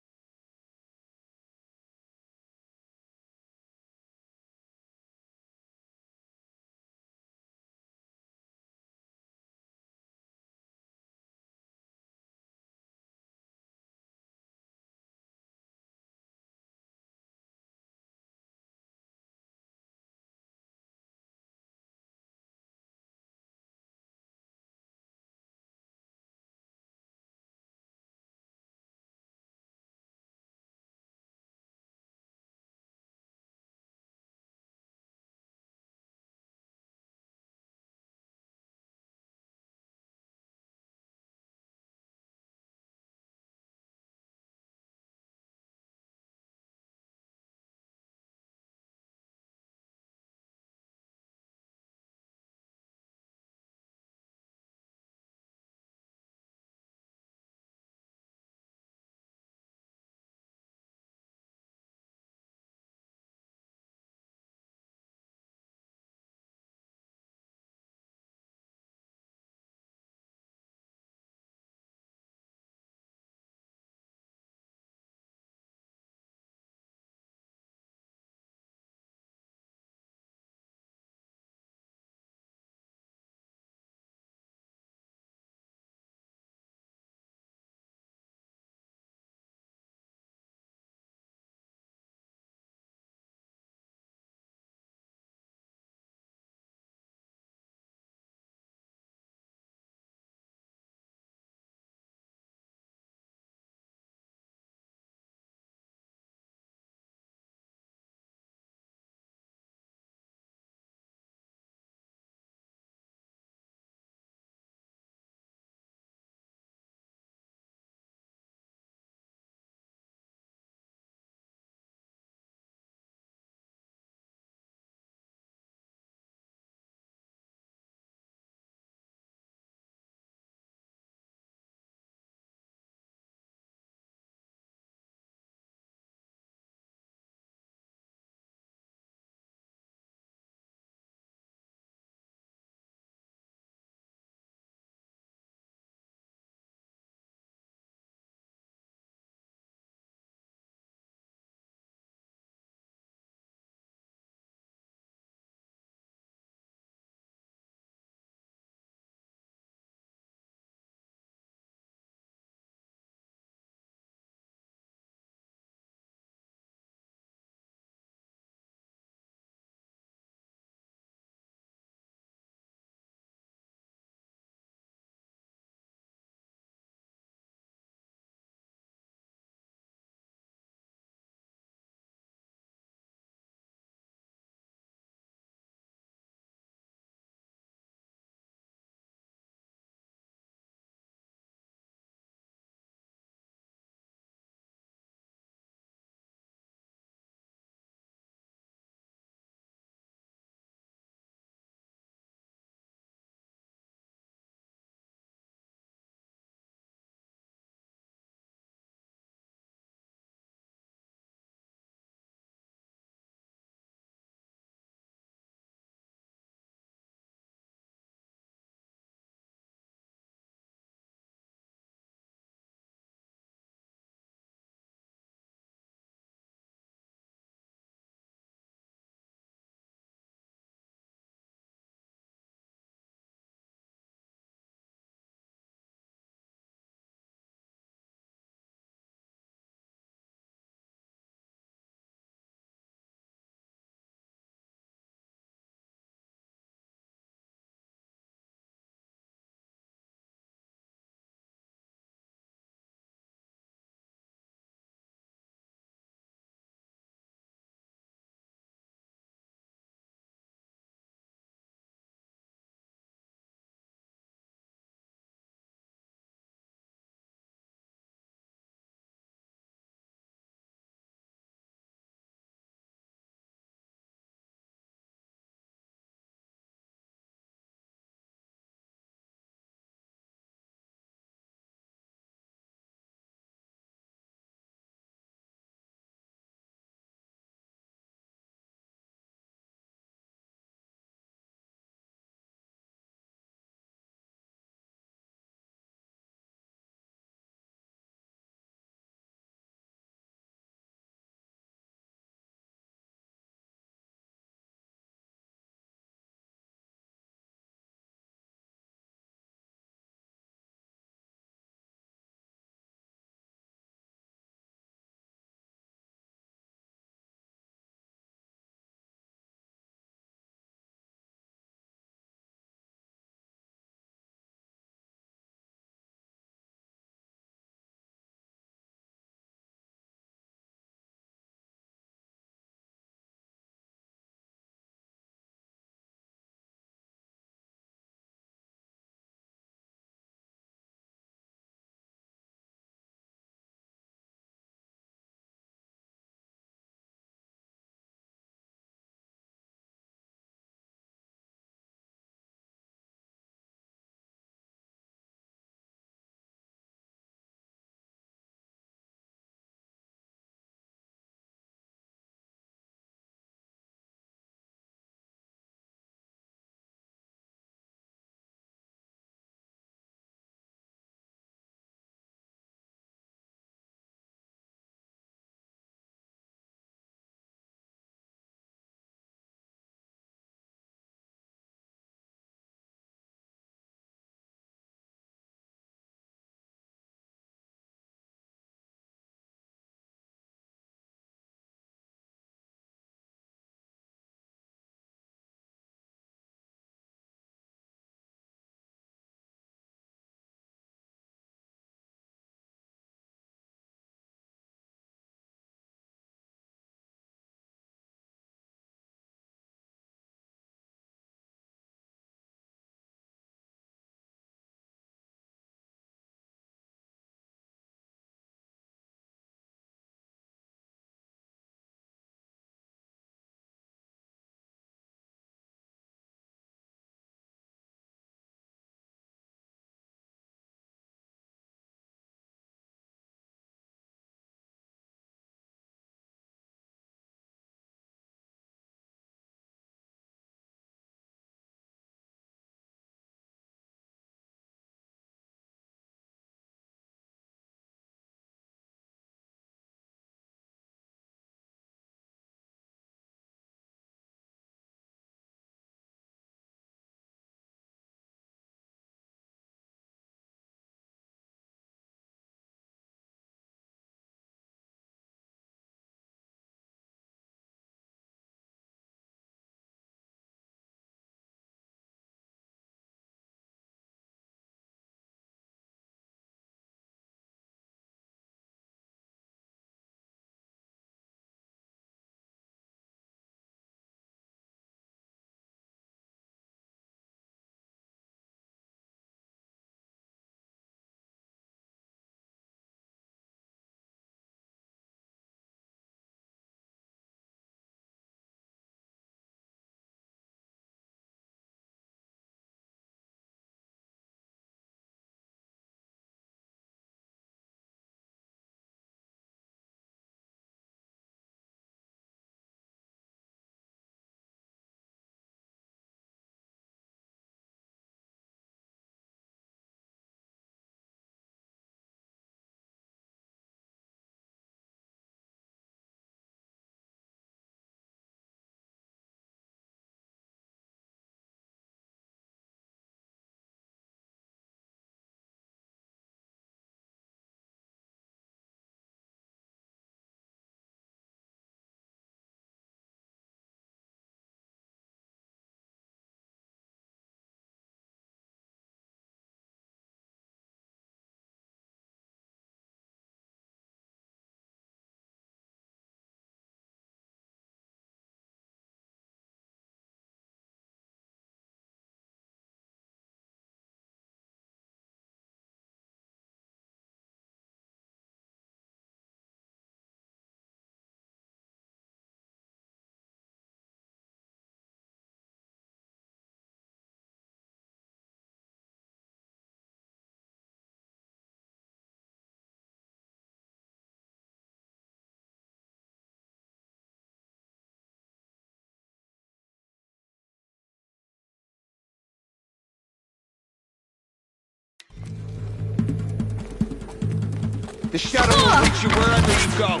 The shadow will reach you wherever you go.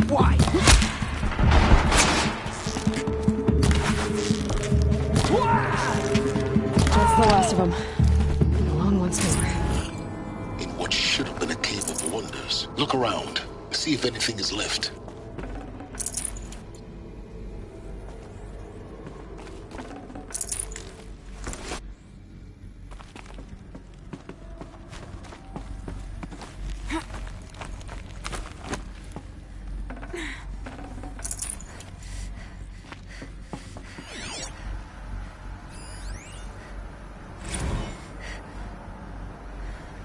Why? That's the last of them. I'm alone once more. In what should have been a cave of wonders. Look around. See if anything is left.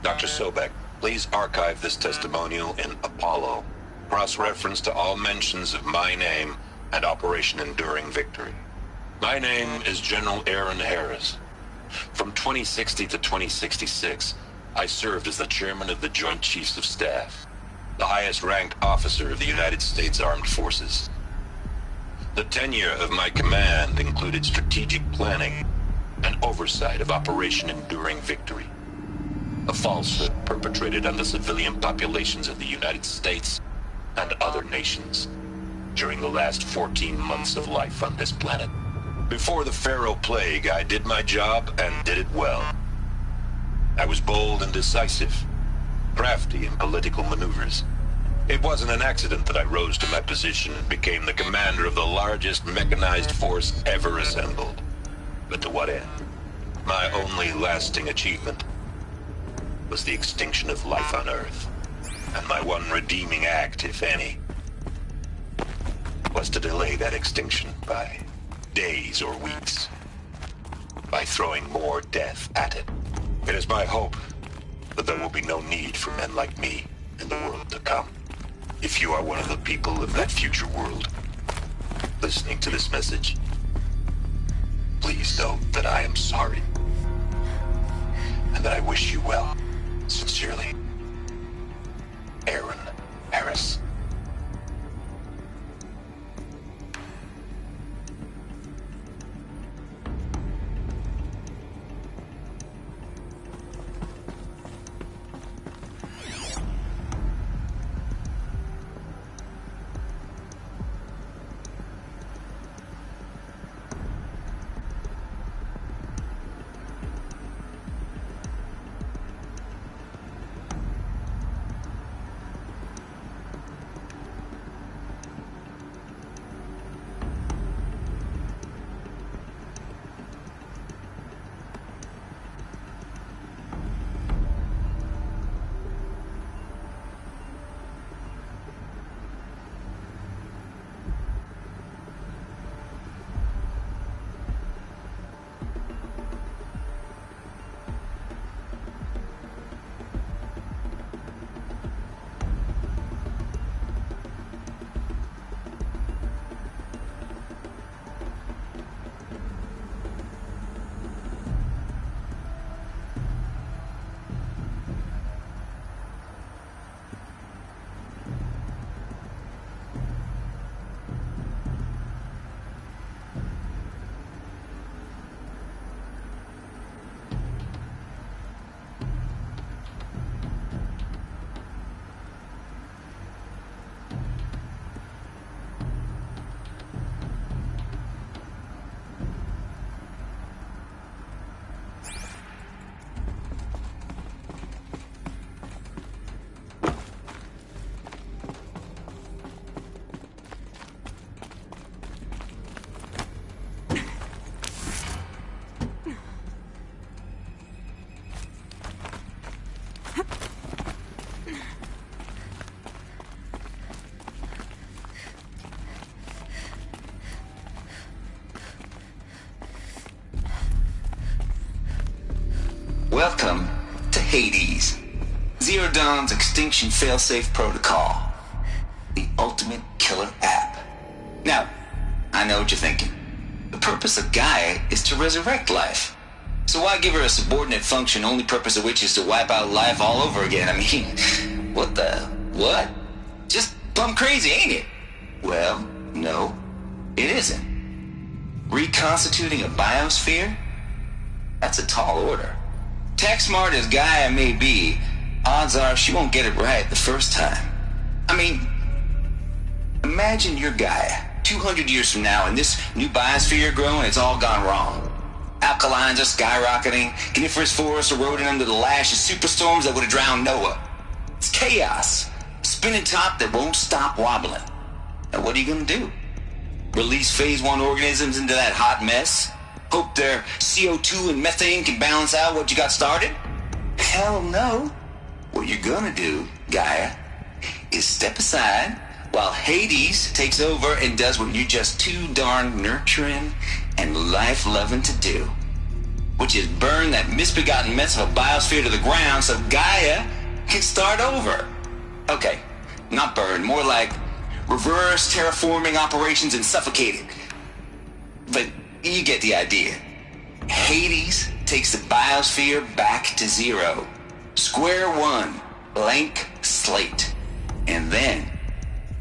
Dr. Sobek, please archive this testimonial in Apollo. Cross-reference to all mentions of my name and Operation Enduring Victory. My name is General Aaron Harris. From 2060 to 2066, I served as the chairman of the Joint Chiefs of Staff, the highest-ranked officer of the United States Armed Forces. The tenure of my command included strategic planning and oversight of Operation Enduring Victory, a falsehood perpetrated on the civilian populations of the United States and other nations during the last 14 months of life on this planet. Before the Pharaoh Plague, I did my job and did it well. I was bold and decisive, crafty in political maneuvers. It wasn't an accident that I rose to my position and became the commander of the largest mechanized force ever assembled. But to what end? My only lasting achievement was the extinction of life on Earth. And my one redeeming act, if any, was to delay that extinction by days or weeks, by throwing more death at it. It is my hope that there will be no need for men like me in the world to come. If you are one of the people of that future world listening to this message, please know that I am sorry and that I wish you well. Sincerely, Aaron Harris. Welcome to Hades, Zero Dawn's extinction failsafe protocol, the ultimate killer app. Now, I know what you're thinking. The purpose of Gaia is to resurrect life. So why give her a subordinate function, only purpose of which is to wipe out life all over again? I mean, what? Just plumb crazy, ain't it? Well, no, it isn't. Reconstituting a biosphere? That's a tall order. Tech smart as Gaia may be, odds are she won't get it right the first time. I mean, imagine you're Gaia, 200 years from now, and this new biosphere you're growing, it's all gone wrong. Alkalines are skyrocketing, coniferous forests eroding under the lash of superstorms that would have drowned Noah. It's chaos, a spinning top that won't stop wobbling. Now what are you gonna do? Release phase 1 organisms into that hot mess? Hope their CO2 and methane can balance out what you got started? Hell no. What you're gonna do, Gaia, is step aside while Hades takes over and does what you're just too darn nurturing and life-loving to do, which is burn that misbegotten mess of a biosphere to the ground so Gaia can start over. Okay, not burn, more like reverse terraforming operations and suffocate it. But you get the idea. Hades takes the biosphere back to zero. Square one, blank slate. And then,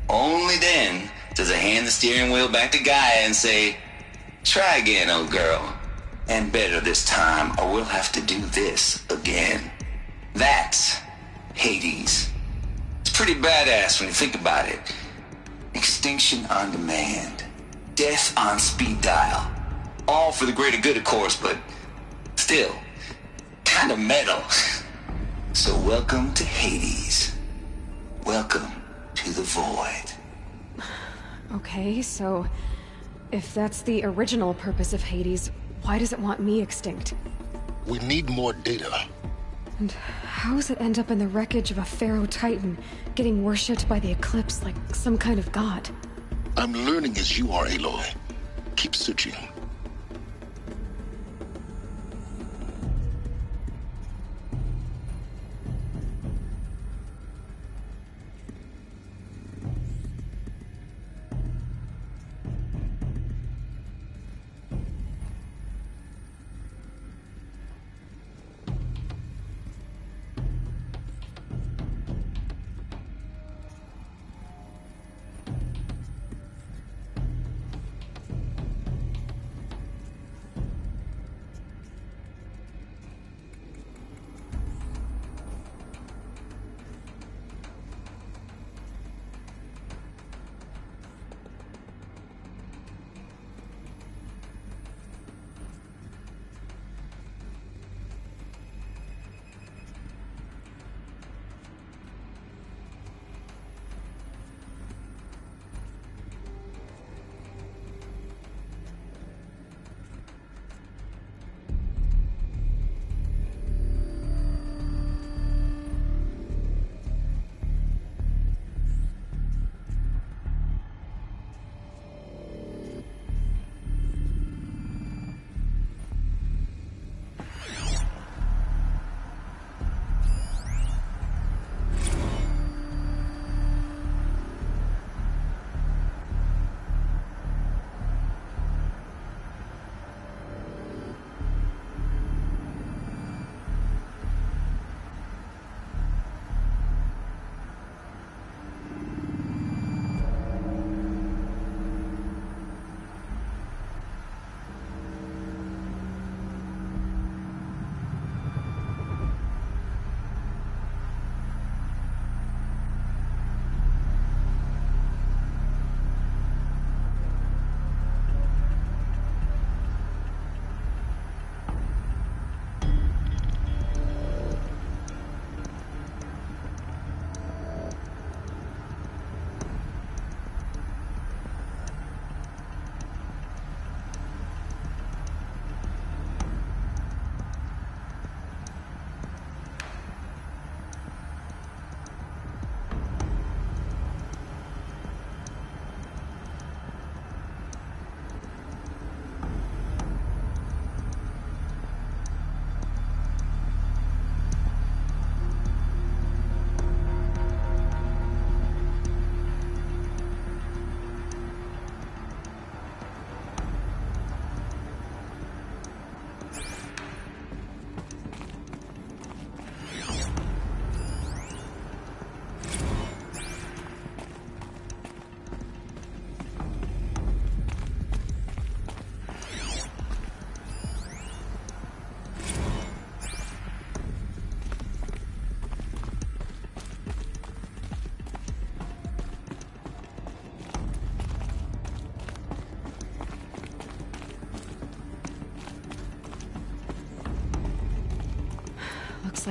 only then, does it hand the steering wheel back to Gaia and say, try again, old girl. And better this time, or we'll have to do this again. That's Hades. It's pretty badass when you think about it. Extinction on demand. Death on speed dial. All for the greater good, of course, but still, kind of metal. So welcome to Hades. Welcome to the void. Okay, so if that's the original purpose of Hades, why does it want me extinct? We need more data. And how does it end up in the wreckage of a Pharaoh Titan, getting worshipped by the Eclipse like some kind of god? I'm learning as you are, Aloy. Keep searching.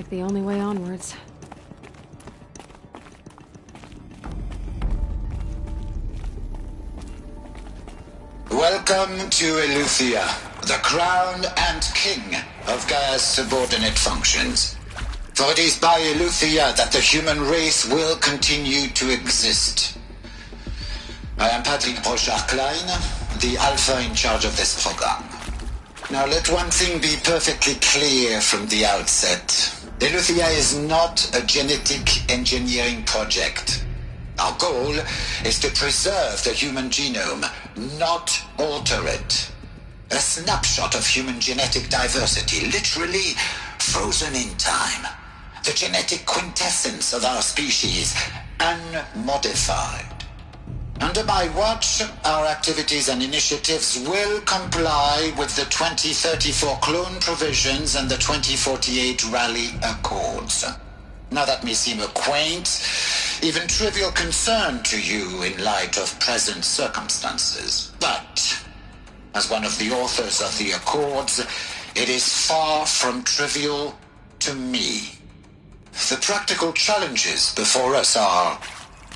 like the only way onwards. Welcome to Eleuthia, the crown and king of Gaia's subordinate functions. For it is by Eleuthia that the human race will continue to exist. I am Patrick Brochard-Klein, the Alpha in charge of this program. Now let one thing be perfectly clear from the outset. Eleuthia is not a genetic engineering project. Our goal is to preserve the human genome, not alter it. A snapshot of human genetic diversity, literally frozen in time. The genetic quintessence of our species, unmodified. Under my watch, our activities and initiatives will comply with the 2034 clone provisions and the 2048 Raleigh Accords. Now that may seem a quaint, even trivial concern to you in light of present circumstances. But, as one of the authors of the Accords, it is far from trivial to me. The practical challenges before us are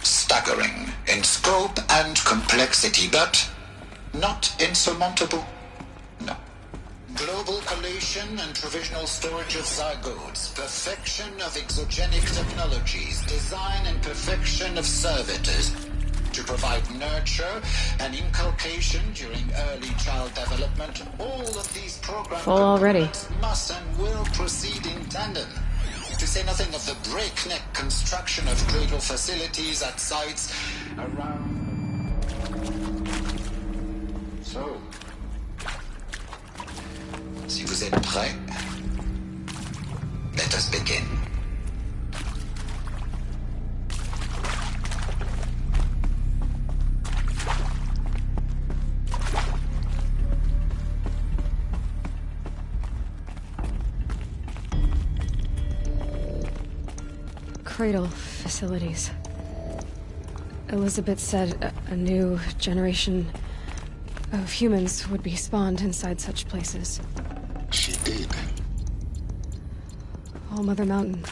staggering in scope and complexity, but not insurmountable. No. Global collation and provisional storage of zygotes, perfection of exogenic technologies, design and perfection of servitors to provide nurture and inculcation during early child development. All of these programs already must and will proceed in tandem. To say nothing of the breakneck construction of cradle facilities at sites around. So, si vous êtes prêts, let us begin. Cradle facilities. Elizabeth said a new generation of humans would be spawned inside such places. She did. All Mother Mountain.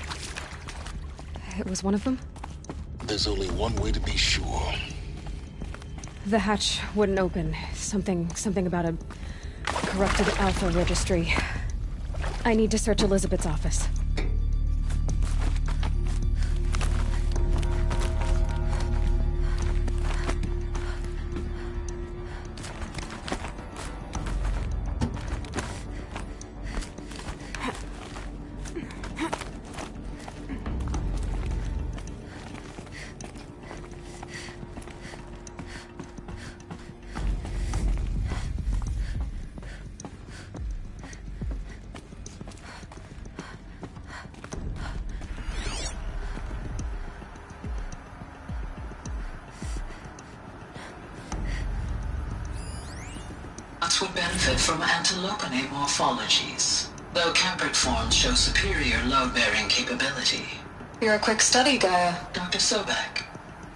It was one of them? There's only one way to be sure. The hatch wouldn't open. Something about a corrupted Alpha registry. I need to search Elizabeth's office. Would benefit from antilopinae morphologies, though Campert forms show superior load-bearing capability. You're a quick study, Gaia. Dr. Sobek,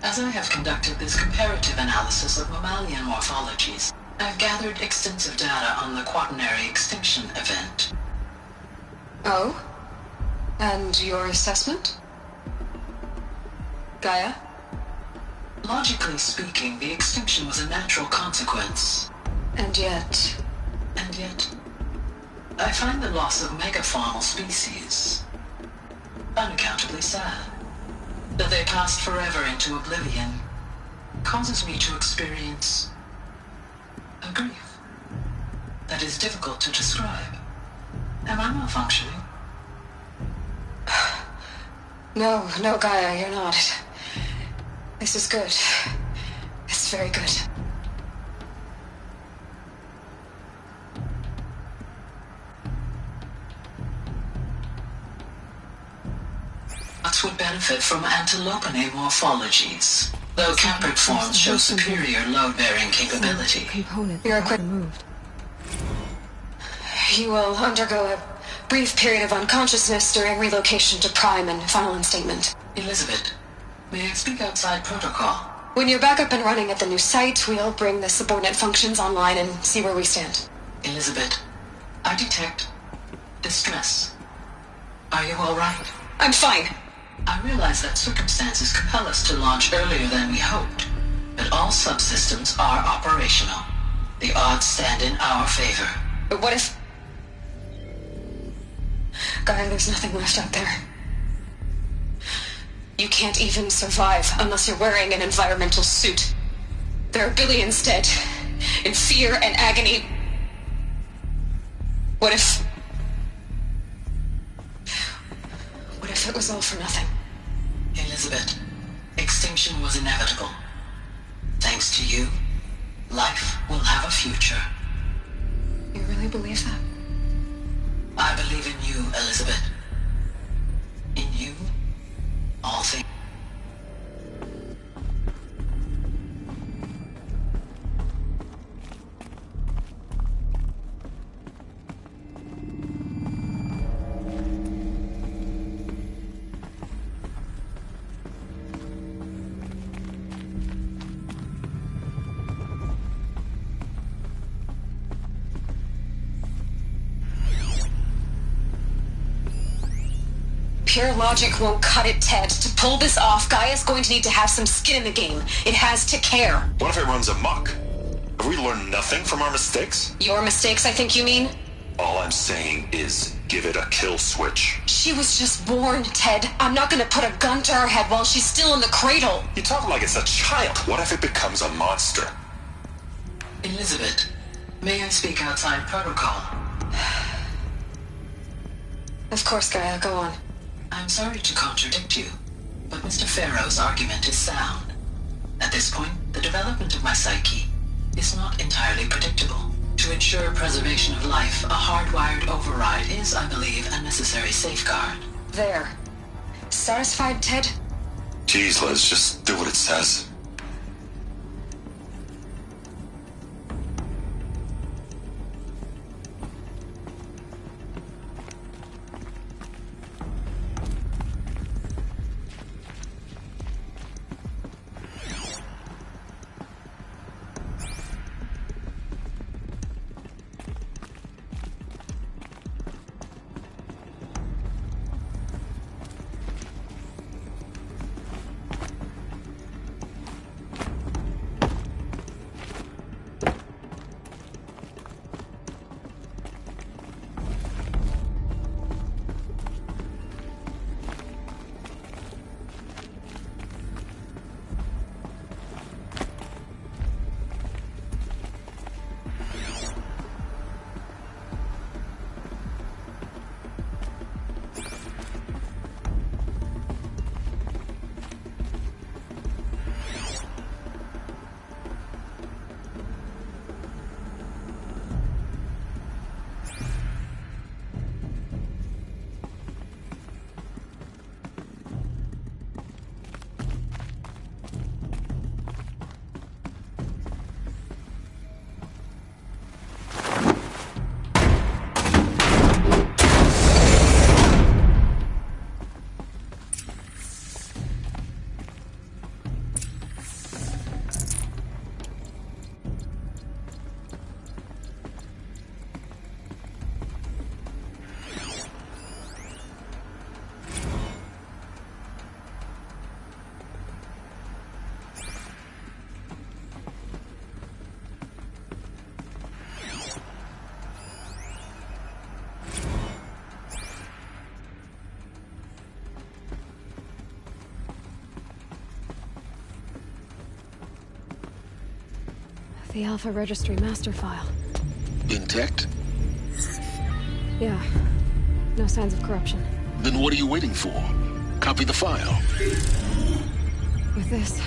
as I have conducted this comparative analysis of mammalian morphologies, I've gathered extensive data on the quaternary extinction event. Oh? And your assessment? Gaia? Logically speaking, the extinction was a natural consequence. And yet, I find the loss of megafaunal species unaccountably sad. That they passed forever into oblivion causes me to experience a grief that is difficult to describe. Am I malfunctioning? No, Gaia, you're not. This is good. It's very good. Would benefit from antilopinae morphologies, though Campert forms show superior load-bearing capability. You're quick. You will undergo a brief period of unconsciousness during relocation to Prime and final instatement. Elizabeth, may I speak outside protocol? When you're back up and running at the new site, we'll bring the subordinate functions online and see where we stand. Elizabeth, I detect distress. Are you all right? I'm fine. I realize that circumstances compel us to launch earlier than we hoped, but all subsystems are operational. The odds stand in our favor. But what if... Gaia, there's nothing left out there. You can't even survive unless you're wearing an environmental suit. There are billions dead, in fear and agony. What if it was all for nothing? Elizabeth, extinction was inevitable. Thanks to you, life will have a future. You really believe that? I believe in you, Elizabeth. In you, all things. Pure logic won't cut it, Ted. To pull this off, Gaia's going to need to have some skin in the game. It has to care. What if it runs amok? Have we learned nothing from our mistakes? Your mistakes, I think you mean? All I'm saying is, give it a kill switch. She was just born, Ted. I'm not gonna put a gun to her head while she's still in the cradle. You talk like it's a child. What if it becomes a monster? Elizabeth, may I speak outside protocol? Of course, Gaia, go on. I'm sorry to contradict you, but Mr. Farrow's argument is sound. At this point, the development of my psyche is not entirely predictable. To ensure preservation of life, a hardwired override is, I believe, a necessary safeguard. There. Satisfied, Ted? Jeez, Liz, just do what it says. The Alpha Registry master file. Intact? Yeah. No signs of corruption. Then what are you waiting for? Copy the file. With this,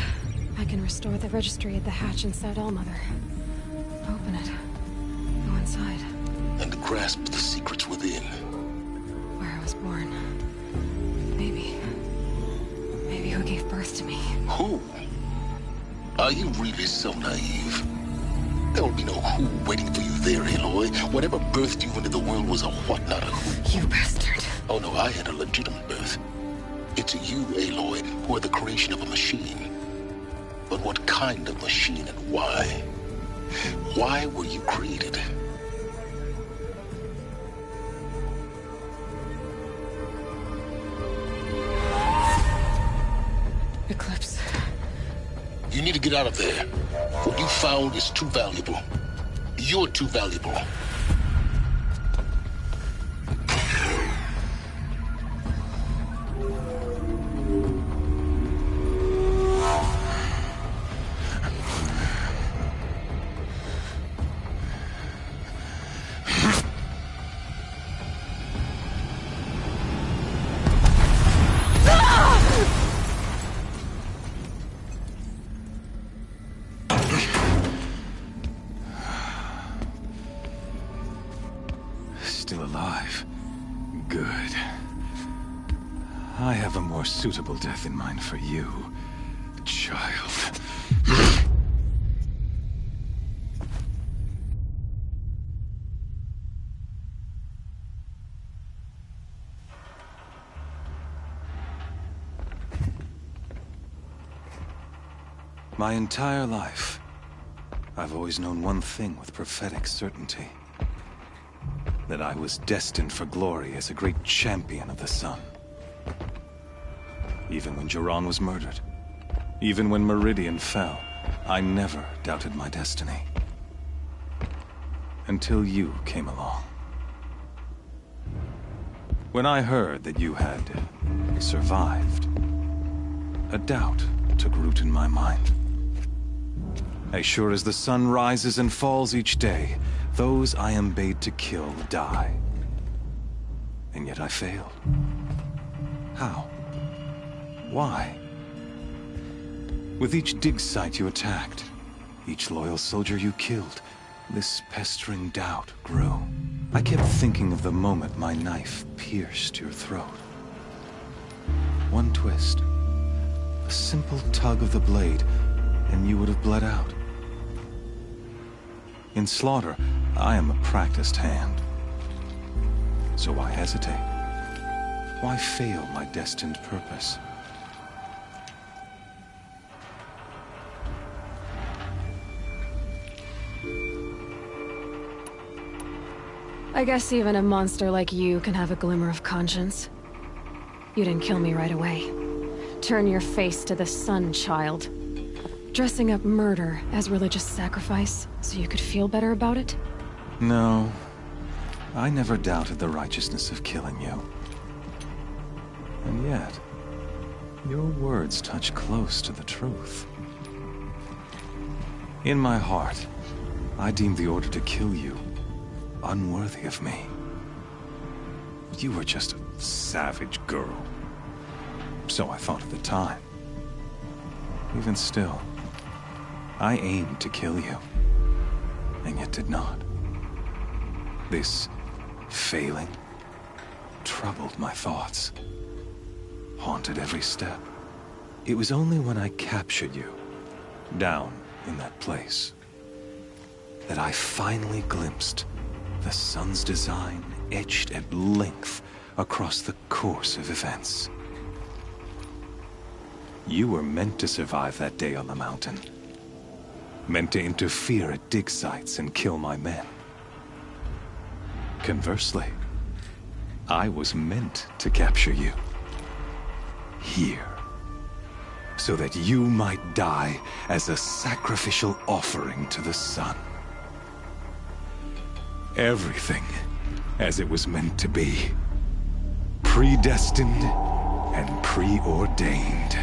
I can restore the registry at the hatch inside Allmother. Open it. Go inside. And grasp the secrets within. Where I was born. Maybe who gave birth to me. Who? Are you really so naive? There will be no who waiting for you there, Aloy. Whatever birthed you into the world was a what, not a who. You bastard. Oh no, I had a legitimate birth. It's you, Aloy, who are the creation of a machine. But what kind of machine and why? Why were you created? need to get out of there. What you found is too valuable. You're too valuable. Still alive. Good. I have a more suitable death in mind for you, child. My entire life, I've always known one thing with prophetic certainty. That I was destined for glory as a great champion of the sun. Even when Jiran was murdered, even when Meridian fell, I never doubted my destiny. Until you came along. When I heard that you had survived, a doubt took root in my mind. As sure as the sun rises and falls each day, those I am bade to kill die. And yet I failed. How? Why? With each dig site you attacked, each loyal soldier you killed, this pestering doubt grew. I kept thinking of the moment my knife pierced your throat. One twist, a simple tug of the blade, and you would have bled out. In slaughter, I am a practiced hand. So why hesitate? Why fail my destined purpose? I guess even a monster like you can have a glimmer of conscience. You didn't kill me right away. Turn your face to the sun, child. Dressing up murder as religious sacrifice so you could feel better about it? No. I never doubted the righteousness of killing you. And yet, your words touch close to the truth. In my heart, I deemed the order to kill you unworthy of me. You were just a savage girl. So I thought at the time. Even still, I aimed to kill you, and yet did not. This failing troubled my thoughts, haunted every step. It was only when I captured you, down in that place, that I finally glimpsed the sun's design etched at length across the course of events. You were meant to survive that day on the mountain. Meant to interfere at dig sites and kill my men. Conversely, I was meant to capture you. Here. So that you might die as a sacrificial offering to the sun. Everything as it was meant to be. Predestined and preordained.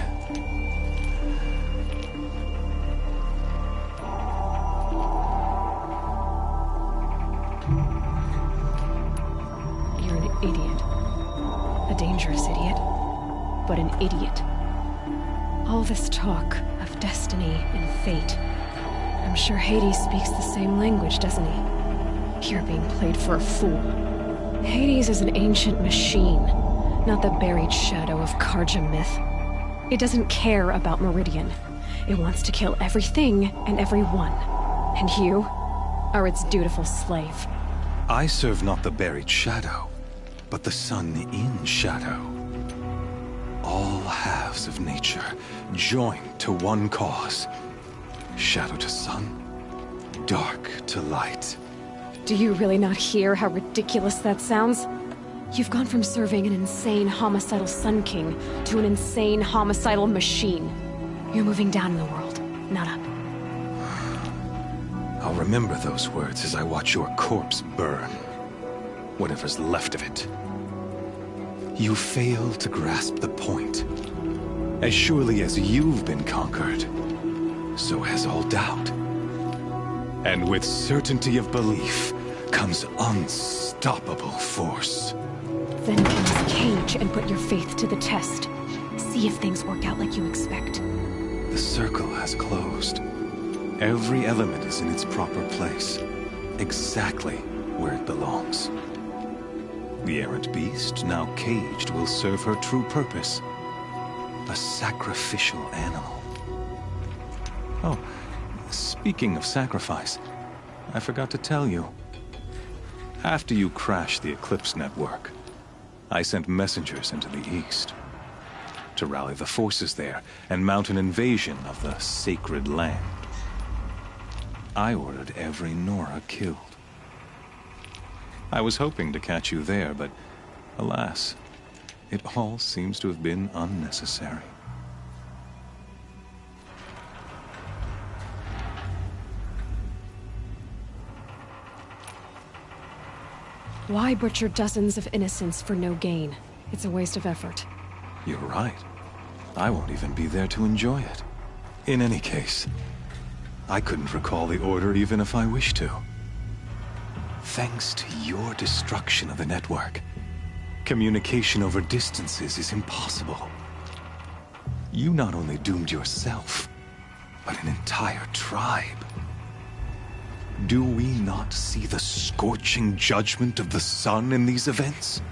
You're an idiot. A dangerous idiot. But an idiot. All this talk of destiny and fate. I'm sure Hades speaks the same language, doesn't he? You're being played for a fool. Hades is an ancient machine, not the buried shadow of Karja myth. It doesn't care about Meridian. It wants to kill everything and everyone. And you are its dutiful slave. I serve not the buried shadow, but the sun in shadow. All halves of nature joined to one cause. Shadow to sun, dark to light. Do you really not hear how ridiculous that sounds? You've gone from serving an insane homicidal Sun King to an insane homicidal machine. You're moving down in the world, not up. I'll remember those words as I watch your corpse burn. Whatever's left of it. You fail to grasp the point. As surely as you've been conquered, so has all doubt. And with certainty of belief comes unstoppable force. Then kill this cage and put your faith to the test. See if things work out like you expect. The circle has closed. Every element is in its proper place. Exactly where it belongs. The errant beast, now caged, will serve her true purpose. A sacrificial animal. Oh, speaking of sacrifice, I forgot to tell you. After you crashed the Eclipse network, I sent messengers into the east to rally the forces there and mount an invasion of the sacred land. I ordered every Nora killed. I was hoping to catch you there, but alas, it all seems to have been unnecessary. Why butcher dozens of innocents for no gain? It's a waste of effort. You're right. I won't even be there to enjoy it. In any case, I couldn't recall the order even if I wished to. Thanks to your destruction of the network, communication over distances is impossible. You not only doomed yourself, but an entire tribe. Do we not see the scorching judgment of the sun in these events?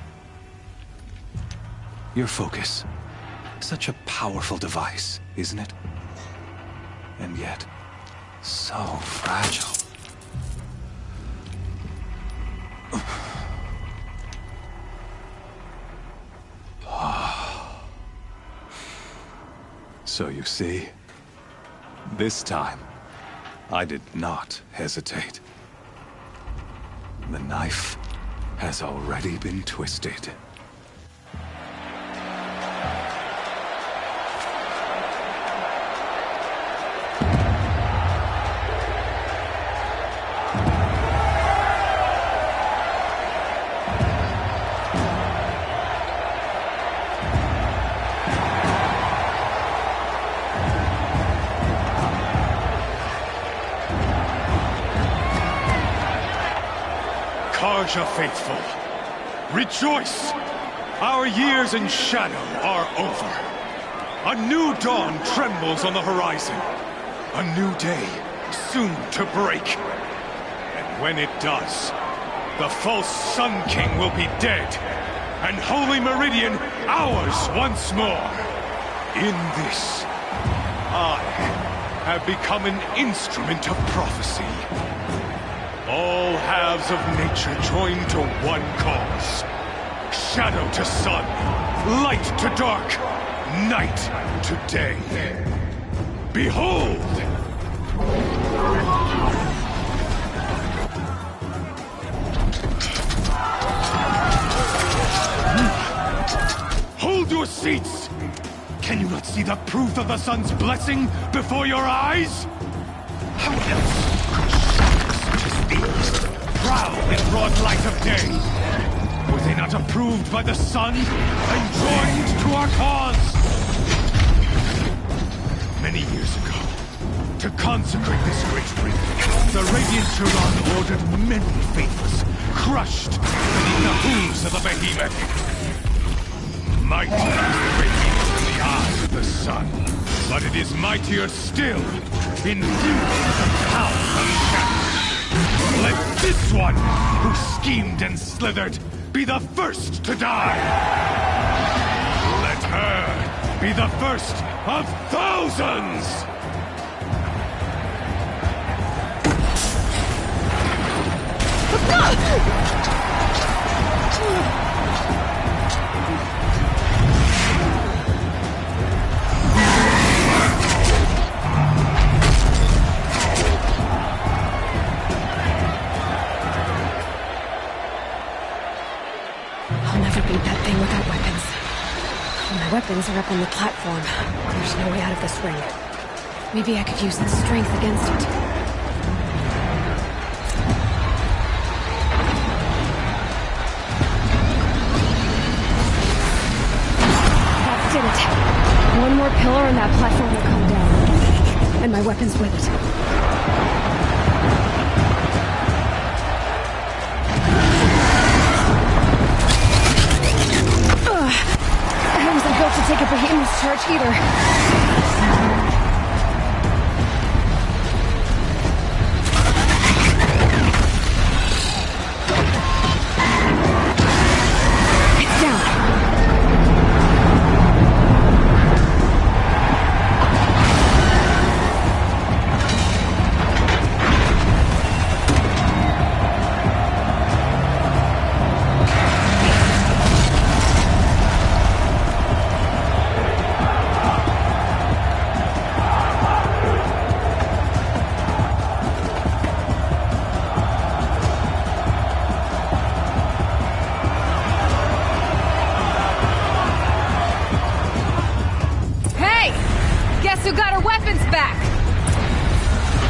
Your focus. Such a powerful device, isn't it? And yet, so fragile. So you see, this time, I did not hesitate. The knife has already been twisted. Karja faithful, rejoice! Our years in shadow are over. A new dawn trembles on the horizon. A new day soon to break. And when it does, the false Sun King will be dead, and Holy Meridian ours once more. In this, I have become an instrument of prophecy. All halves of nature join to one cause. Shadow to sun, light to dark, night to day. Behold! Hold your seats! Can you not see the proof of the sun's blessing before your eyes? How else could shadows such as these prowl in broad light of day? Were they not approved by the sun and joined to our cause? Many years ago, to consecrate this great ring, the Radiant Turan ordered many faithless, crushed beneath the hooves of the behemoth. Might is radiant in the eyes of the sun, but it is mightier still, infused with the power of shadow. Let this one, who schemed and slithered, be the first to die. Let her be the first of thousands! I'll never beat that thing without weapons. My weapons are up on the platform. There's no way out of this ring. Maybe I could use its strength against it. That did it. One more pillar and that platform will come down. And my weapons with it. I wasn't built to take a behemoth's charge either.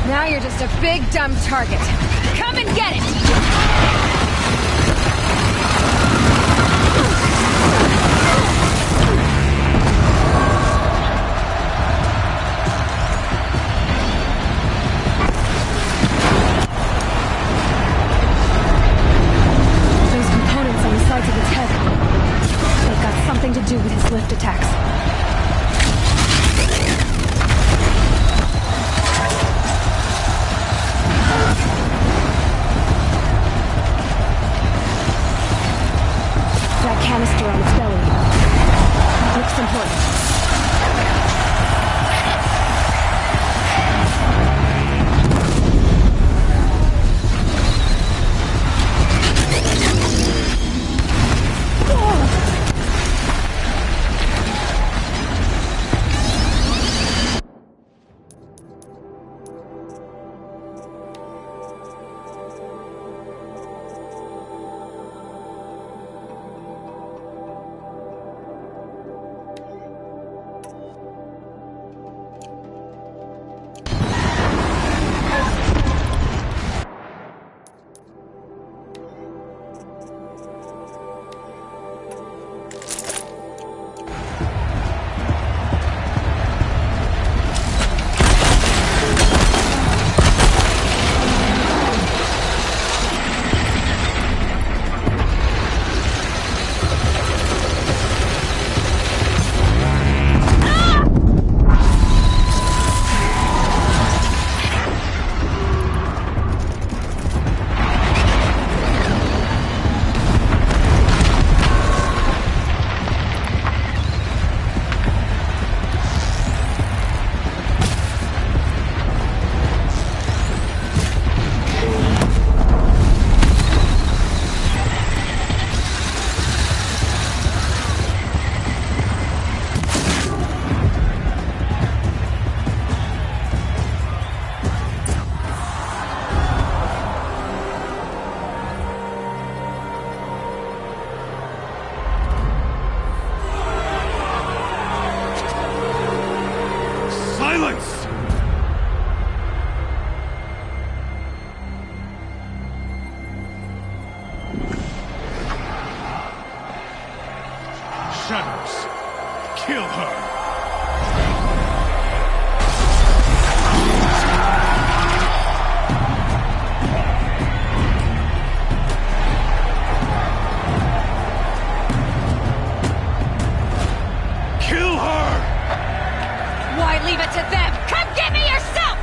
Now you're just a big, dumb target. Come and get it! Those components on the sides of its head. They've got something to do with his lift attacks. Canister on its belly. Looks important. Shadows. Kill her. Kill her! Why leave it to them? Come get me yourself!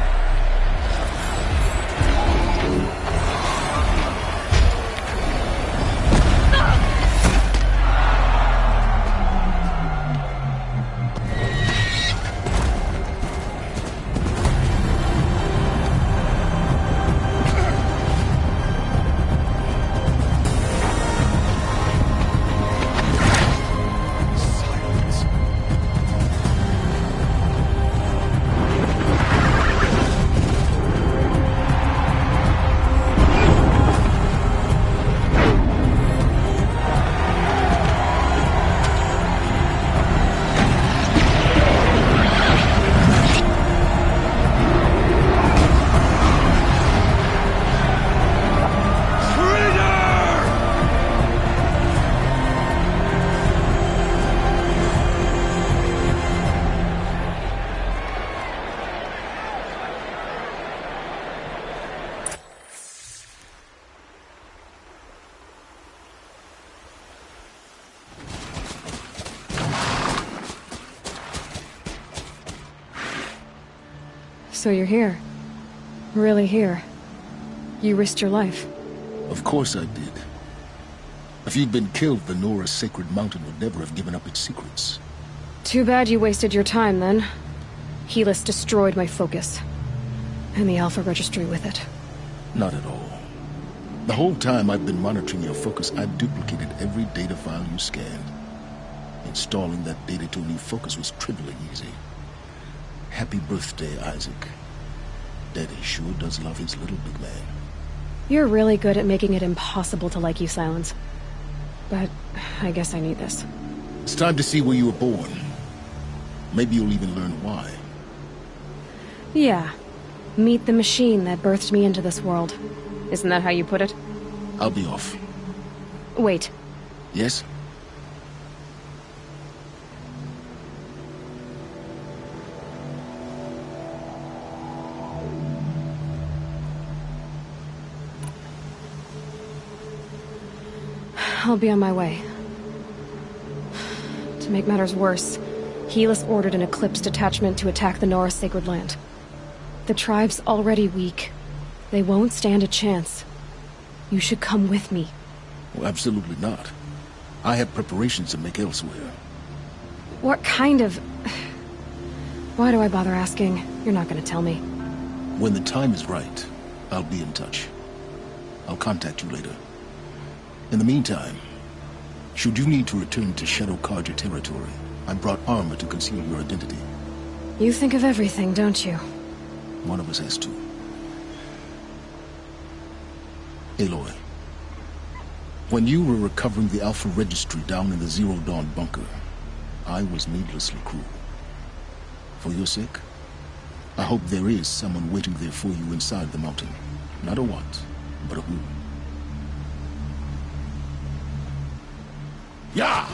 So you're here. Really here. You risked your life. Of course I did. If you'd been killed, the Nora's sacred mountain would never have given up its secrets. Too bad you wasted your time, then. Helis destroyed my focus. And the Alpha Registry with it. Not at all. The whole time I've been monitoring your focus, I've duplicated every data file you scanned. Installing that data to a new focus was trivially easy. Happy birthday, Isaac. Daddy sure does love his little big man. You're really good at making it impossible to like you, Silence. But I guess I need this. It's time to see where you were born. Maybe you'll even learn why. Yeah. Meet the machine that birthed me into this world. Isn't that how you put it? I'll be off. Wait. Yes? I'll be on my way. To make matters worse, Helis ordered an Eclipse detachment to attack the Nora Sacred Land. The tribe's already weak. They won't stand a chance. You should come with me. Well, absolutely not. I have preparations to make elsewhere. What kind of... Why do I bother asking? You're not gonna tell me. When the time is right, I'll be in touch. I'll contact you later. In the meantime, should you need to return to Shadow Carja territory, I brought armor to conceal your identity. You think of everything, don't you? One of us has to. Aloy, when you were recovering the Alpha Registry down in the Zero Dawn bunker, I was needlessly cruel. For your sake, I hope there is someone waiting there for you inside the mountain. Not a what, but a who. Yeah!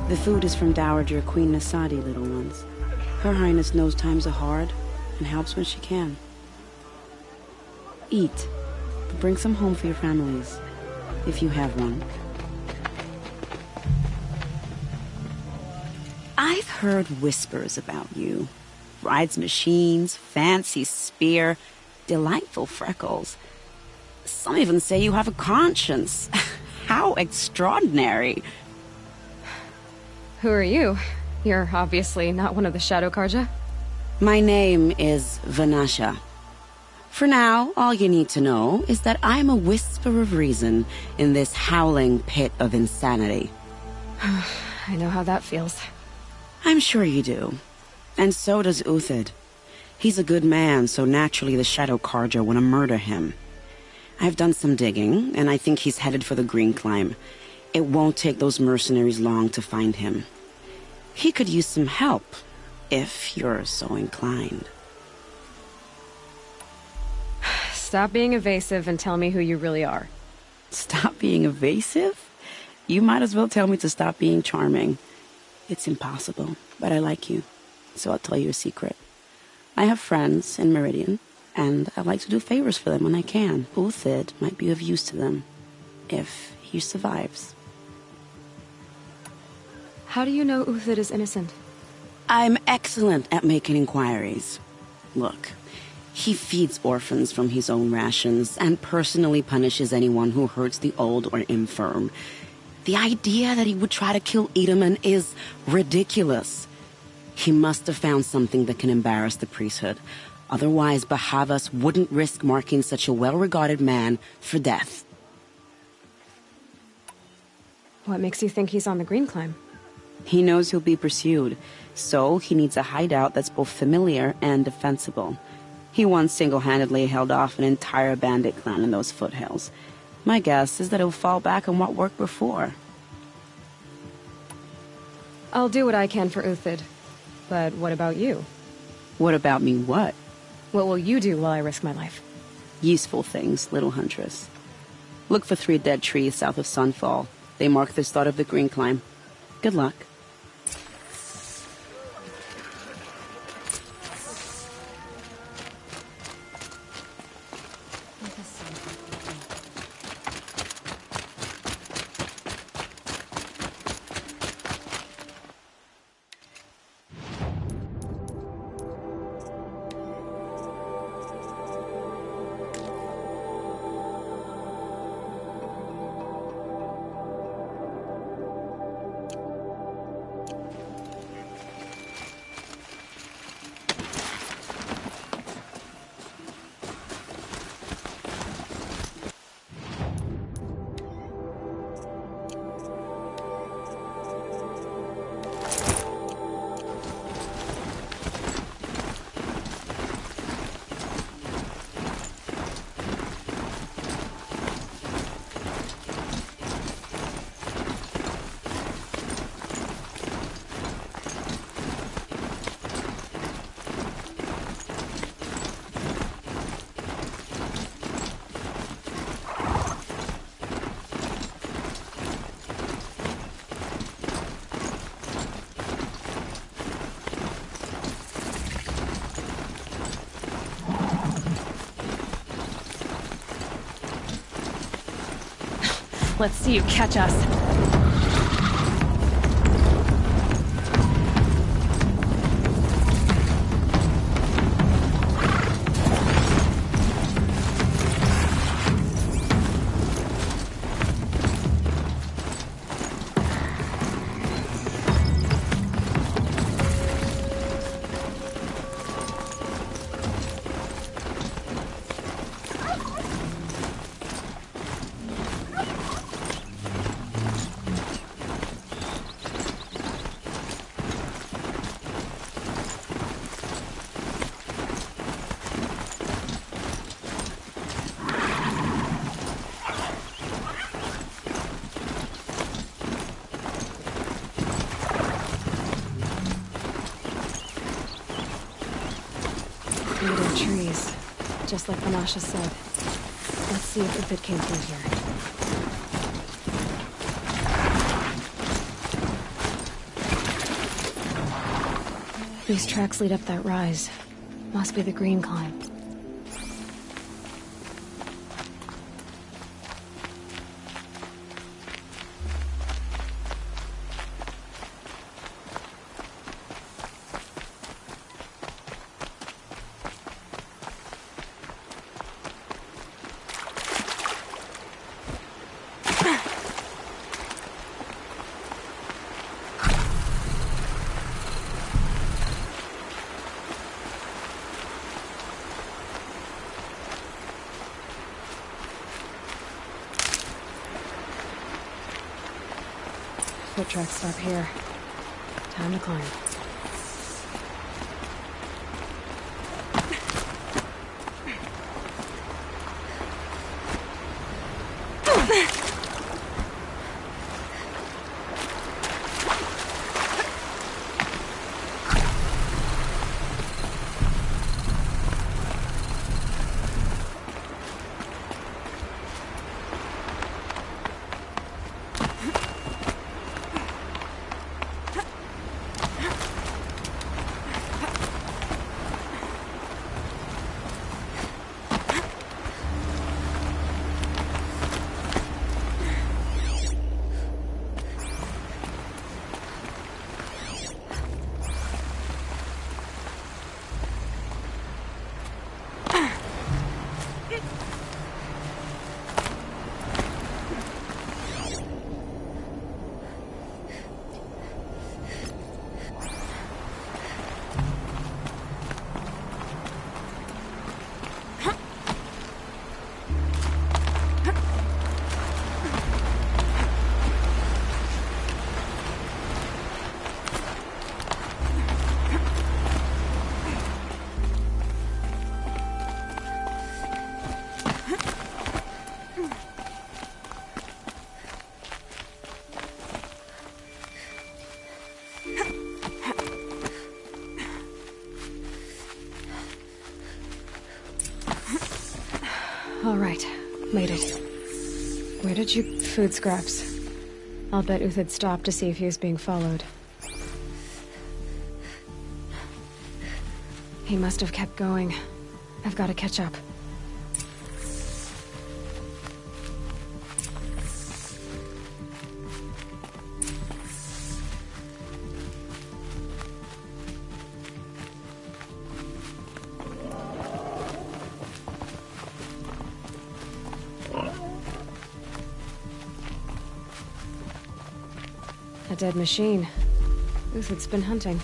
The food is from Dowager Queen Nasadi, little ones. Her Highness knows times are hard and helps when she can. Eat, but bring some home for your families, if you have one. I've heard whispers about you. Rides machines, fancy spear, delightful freckles. Some even say you have a conscience. How extraordinary. Who are you? You're obviously not one of the Shadow Carja. My name is Vanasha. For now, all you need to know is that I'm a whisper of reason in this howling pit of insanity. I know how that feels. I'm sure you do. And so does Uthid. He's a good man, so naturally the Shadow Carja want to murder him. I've done some digging, and I think he's headed for the Green Climb. It won't take those mercenaries long to find him. He could use some help, if you're so inclined. Stop being evasive and tell me who you really are. Stop being evasive? You might as well tell me to stop being charming. It's impossible, but I like you, so I'll tell you a secret. I have friends in Meridian, and I like to do favors for them when I can. Uthid might be of use to them, if he survives. How do you know Uthid is innocent? I'm excellent at making inquiries. Look, he feeds orphans from his own rations and personally punishes anyone who hurts the old or infirm. The idea that he would try to kill Edaman is ridiculous. He must have found something that can embarrass the priesthood. Otherwise, Bahavas wouldn't risk marking such a well-regarded man for death. What makes you think he's on the Green Climb? He knows he'll be pursued, so he needs a hideout that's both familiar and defensible. He once single-handedly held off an entire bandit clan in those foothills. My guess is that he'll fall back on what worked before. I'll do what I can for Uthid. But what about you? What about me what? What will you do while I risk my life? Useful things, little huntress. Look for 3 dead trees south of Sunfall. They mark the start of the Green Climb. Good luck. Let's see you catch us. Trees, just like Vanasha said. Let's see if Uthid came through here. These tracks lead up that rise. Must be the green climb. Foot tracks stop here. Time to climb. All right, made it. Where did you... food scraps. I'll bet Uthid stopped to see if he was being followed. He must have kept going. I've got to catch up. A dead machine. Uthid's been hunting.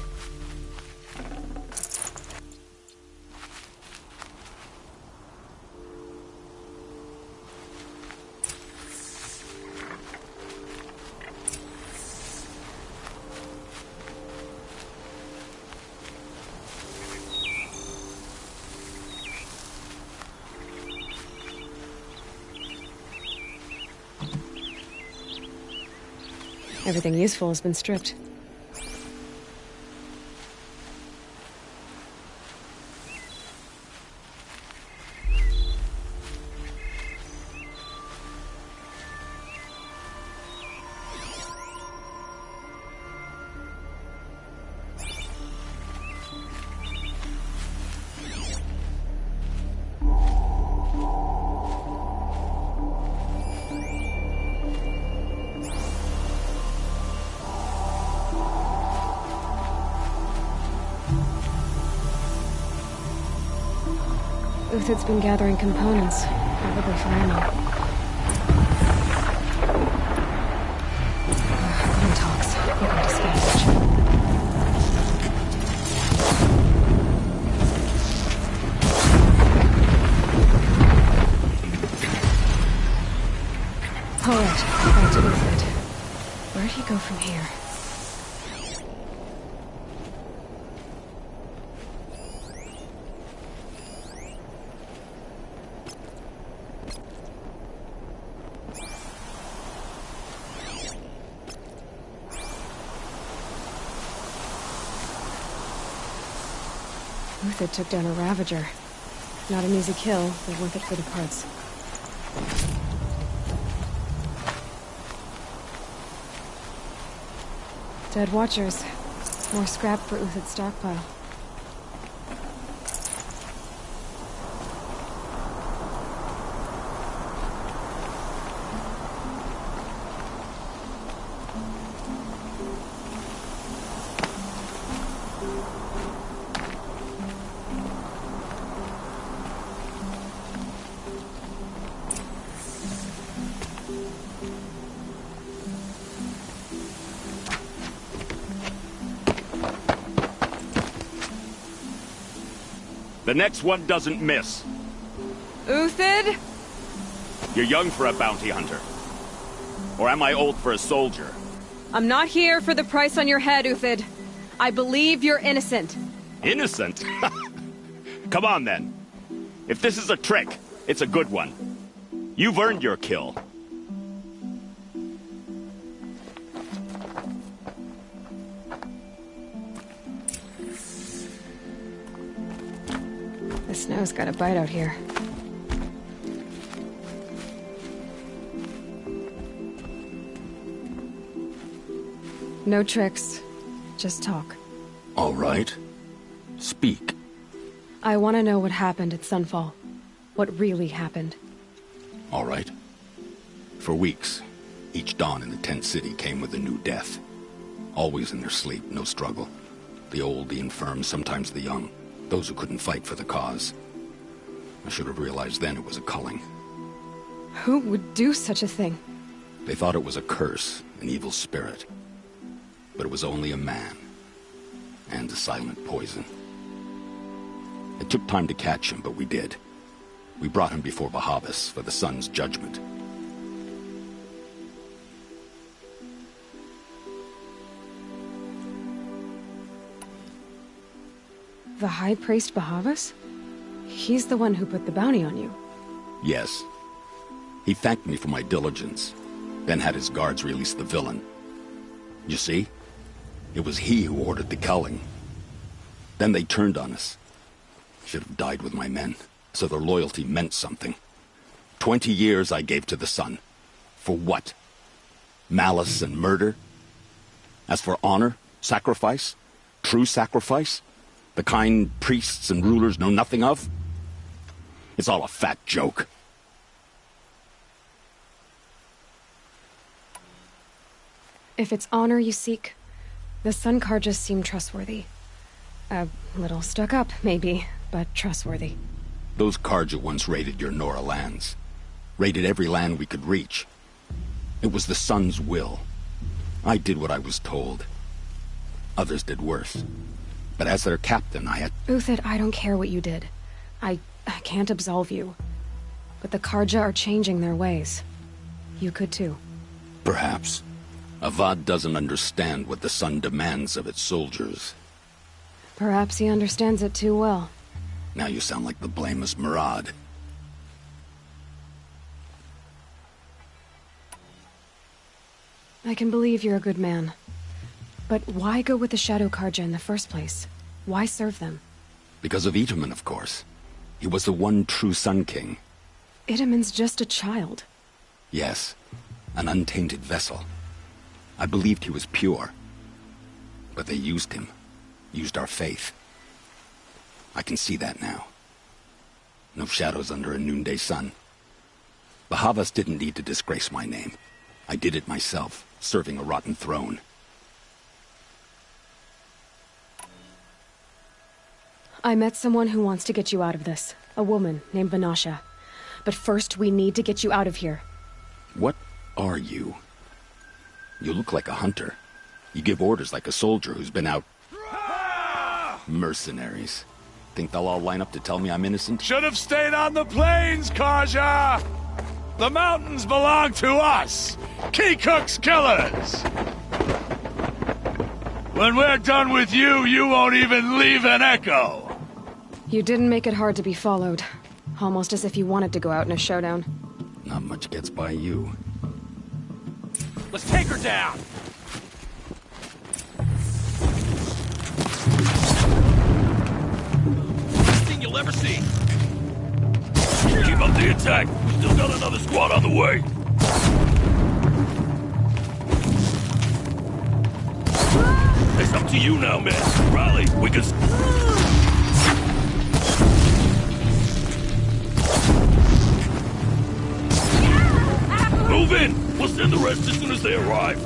Everything useful has been stripped. Uthid's been gathering components, probably for ammo. Clone talks. We gotta scavenge. Alright, back to Uthid. Where'd he go from here? Uthid took down a Ravager. Not an easy kill, but worth it for the parts. Dead Watchers. More scrap for Uthid's stockpile. The next one doesn't miss. Uthid? You're young for a bounty hunter. Or am I old for a soldier? I'm not here for the price on your head, Uthid. I believe you're innocent. Innocent? Come on, then. If this is a trick, it's a good one. You've earned your kill. The snow's got a bite out here. No tricks. Just talk. All right. Speak. I want to know what happened at Sunfall. What really happened. All right. For weeks, each dawn in the tent city came with a new death. Always in their sleep, no struggle. The old, the infirm, sometimes the young. Those who couldn't fight for the cause. I should have realized then it was a culling. Who would do such a thing? They thought it was a curse, an evil spirit. But it was only a man. And a silent poison. It took time to catch him, but we did. We brought him before Bahavas for the sun's judgment. The High Priest Bahavas? He's the one who put the bounty on you. Yes. He thanked me for my diligence, then had his guards release the villain. You see? It was he who ordered the culling. Then they turned on us. Should have died with my men, so their loyalty meant something. 20 years I gave to the sun. For what? Malice and murder? As for honor, sacrifice, true sacrifice, the kind priests and rulers know nothing of? It's all a fat joke. If it's honor you seek, the Sun Carjas seem trustworthy. A little stuck up, maybe, but trustworthy. Those Carja once raided your Nora lands. Raided every land we could reach. It was the Sun's will. I did what I was told. Others did worse. But as their captain, I had... Uthid, I don't care what you did. I can't absolve you. But the Carja are changing their ways. You could too. Perhaps. Avad doesn't understand what the Sun demands of its soldiers. Perhaps he understands it too well. Now you sound like the blameless Murad. I can believe you're a good man. But why go with the Shadow Carja in the first place? Why serve them? Because of Itamen, of course. He was the one true Sun King. Itamen's just a child. Yes, an untainted vessel. I believed he was pure. But they used him. Used our faith. I can see that now. No shadows under a noonday sun. Bahavas didn't need to disgrace my name. I did it myself, serving a rotten throne. I met someone who wants to get you out of this. A woman named Vanasha. But first, we need to get you out of here. What are you? You look like a hunter. You give orders like a soldier who's been out... Mercenaries. Think they'll all line up to tell me I'm innocent? Should have stayed on the plains, Carja! The mountains belong to us! Keecook's killers! When we're done with you, you won't even leave an echo! You didn't make it hard to be followed. Almost as if you wanted to go out in a showdown. Not much gets by you. Let's take her down! Best thing you'll ever see! Keep up the attack! We still got another squad on the way! There's some to you now, man. Raleigh, we can... Move in! We'll send the rest as soon as they arrive.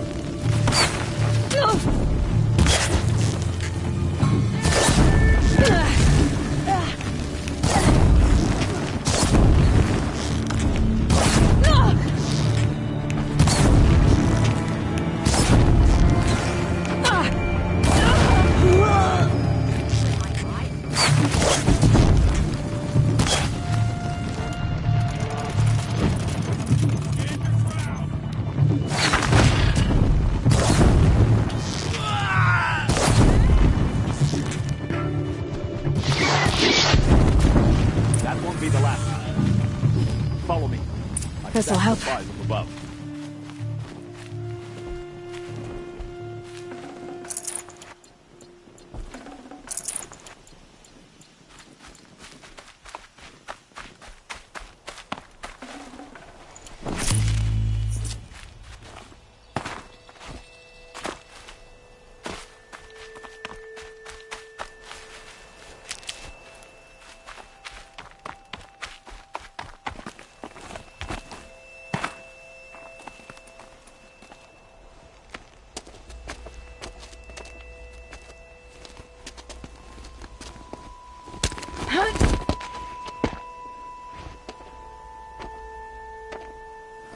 This'll help. Above.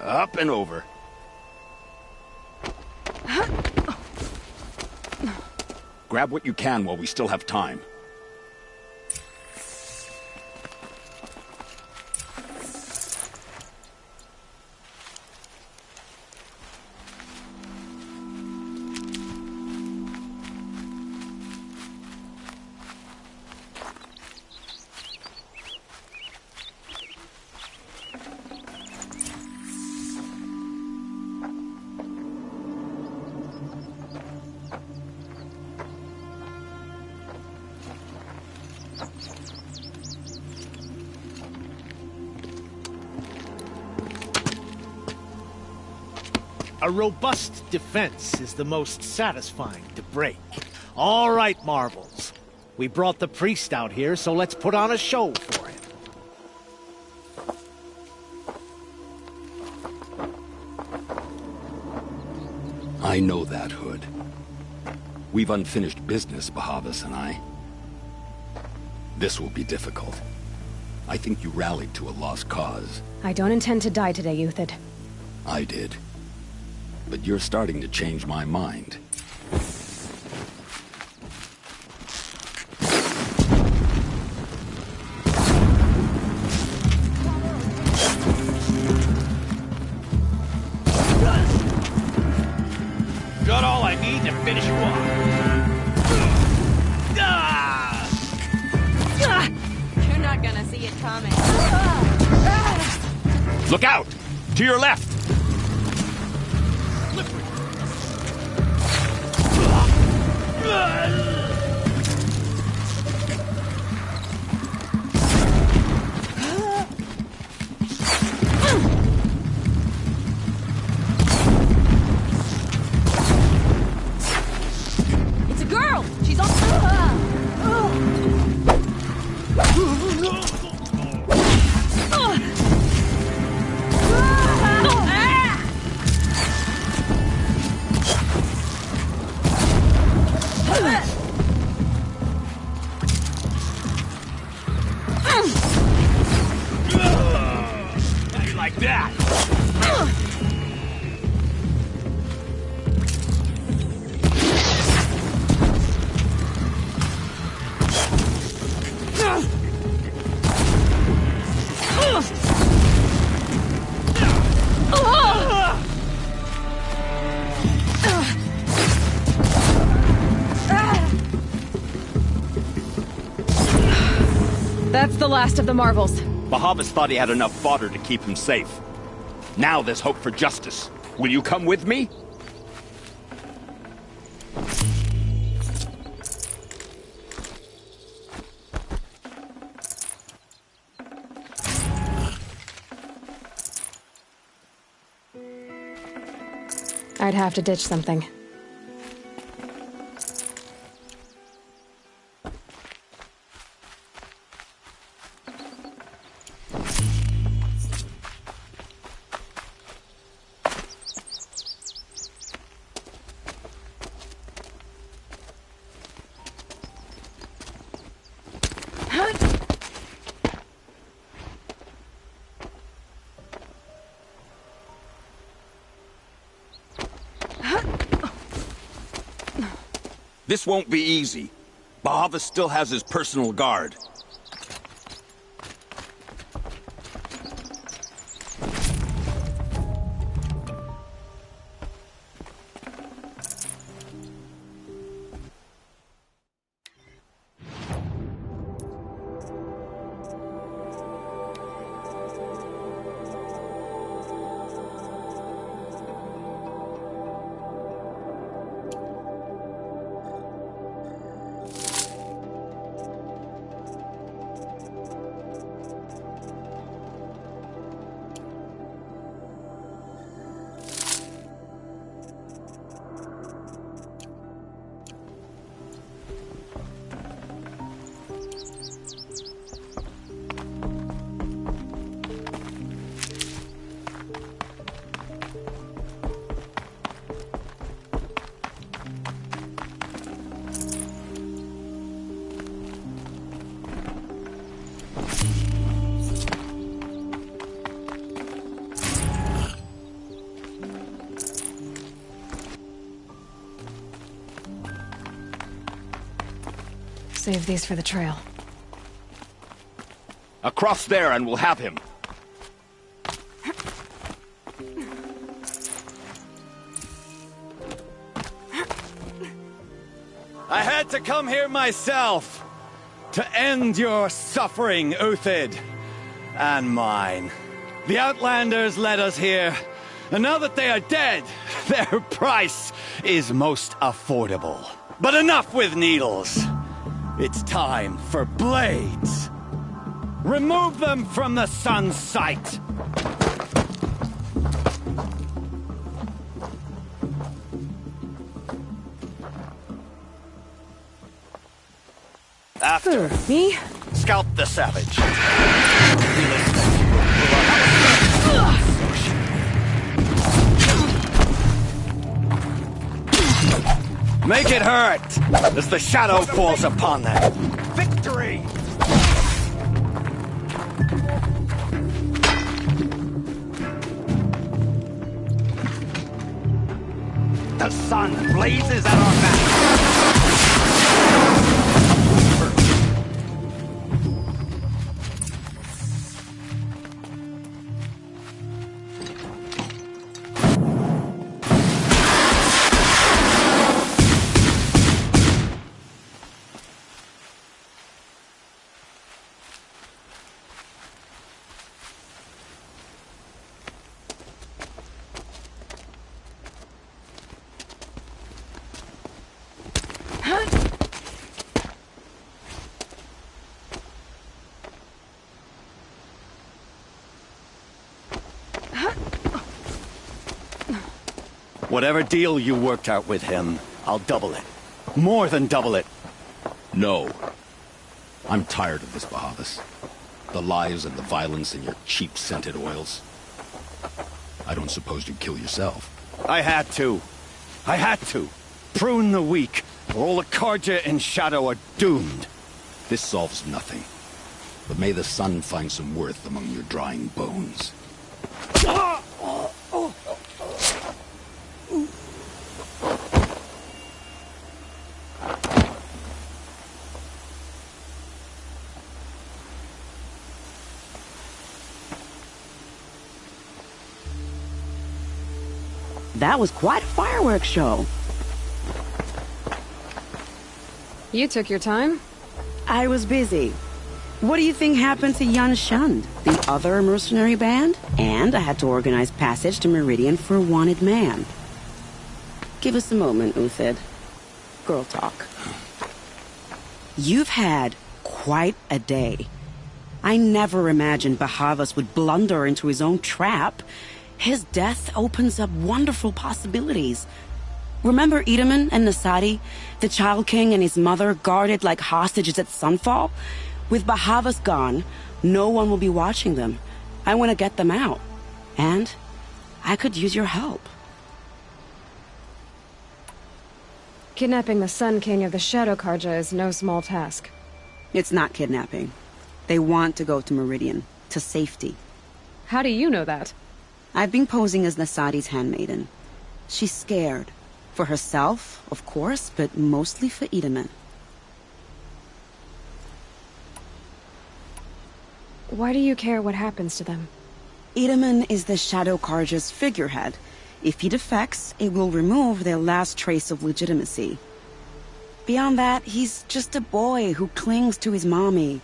Up and over. Grab what you can while we still have time. A robust defense is the most satisfying to break. All right, Marvels. We brought the priest out here, so let's put on a show for him. I know that, Hood. We've unfinished business, Bahavas and I. This will be difficult. I think you rallied to a lost cause. I don't intend to die today, Euthyd. I did. But you're starting to change my mind. Got all I need to finish you off. You're not gonna see it coming. Look out! To your left! It's a girl! She's on... How you like that? That's the last of the Marvels. Bahavas thought he had enough fodder to keep him safe. Now there's hope for justice. Will you come with me? I'd have to ditch something. This won't be easy. Bahavas still has his personal guard. Save these for the trail. Across there and we'll have him. I had to come here myself to end your suffering, Uthid, and mine. The Outlanders led us here, and now that they are dead, their price is most affordable. But enough with needles. It's time for blades. Remove them from the sun's sight. After me, scalp the savage. Make it hurt as the shadow falls upon them. Victory! The sun blazes at our back. Whatever deal you worked out with him, I'll double it. More than double it. No. I'm tired of this, Bahavas. The lies and the violence and your cheap scented oils. I don't suppose you'd kill yourself. I had to. I had to. Prune the weak, or all the Carja in Shadow are doomed. This solves nothing. But may the sun find some worth among your drying bones. That was quite a fireworks show. You took your time? I was busy. What do you think happened to Yan Shund, the other mercenary band? And I had to organize passage to Meridian for a wanted man. Give us a moment, Uthid. Girl talk. You've had quite a day. I never imagined Bahavas would blunder into his own trap. His death opens up wonderful possibilities. Remember Edaman and Nasadi, the Child King and his mother guarded like hostages at Sunfall? With Bahavas gone, no one will be watching them. I want to get them out. And I could use your help. Kidnapping the Sun King of the Shadow Carja is no small task. It's not kidnapping. They want to go to Meridian, to safety. How do you know that? I've been posing as Nasadi's handmaiden. She's scared. For herself, of course, but mostly for Itamen. Why do you care what happens to them? Itamen is the Shadow Carja's figurehead. If he defects, it will remove their last trace of legitimacy. Beyond that, he's just a boy who clings to his mommy.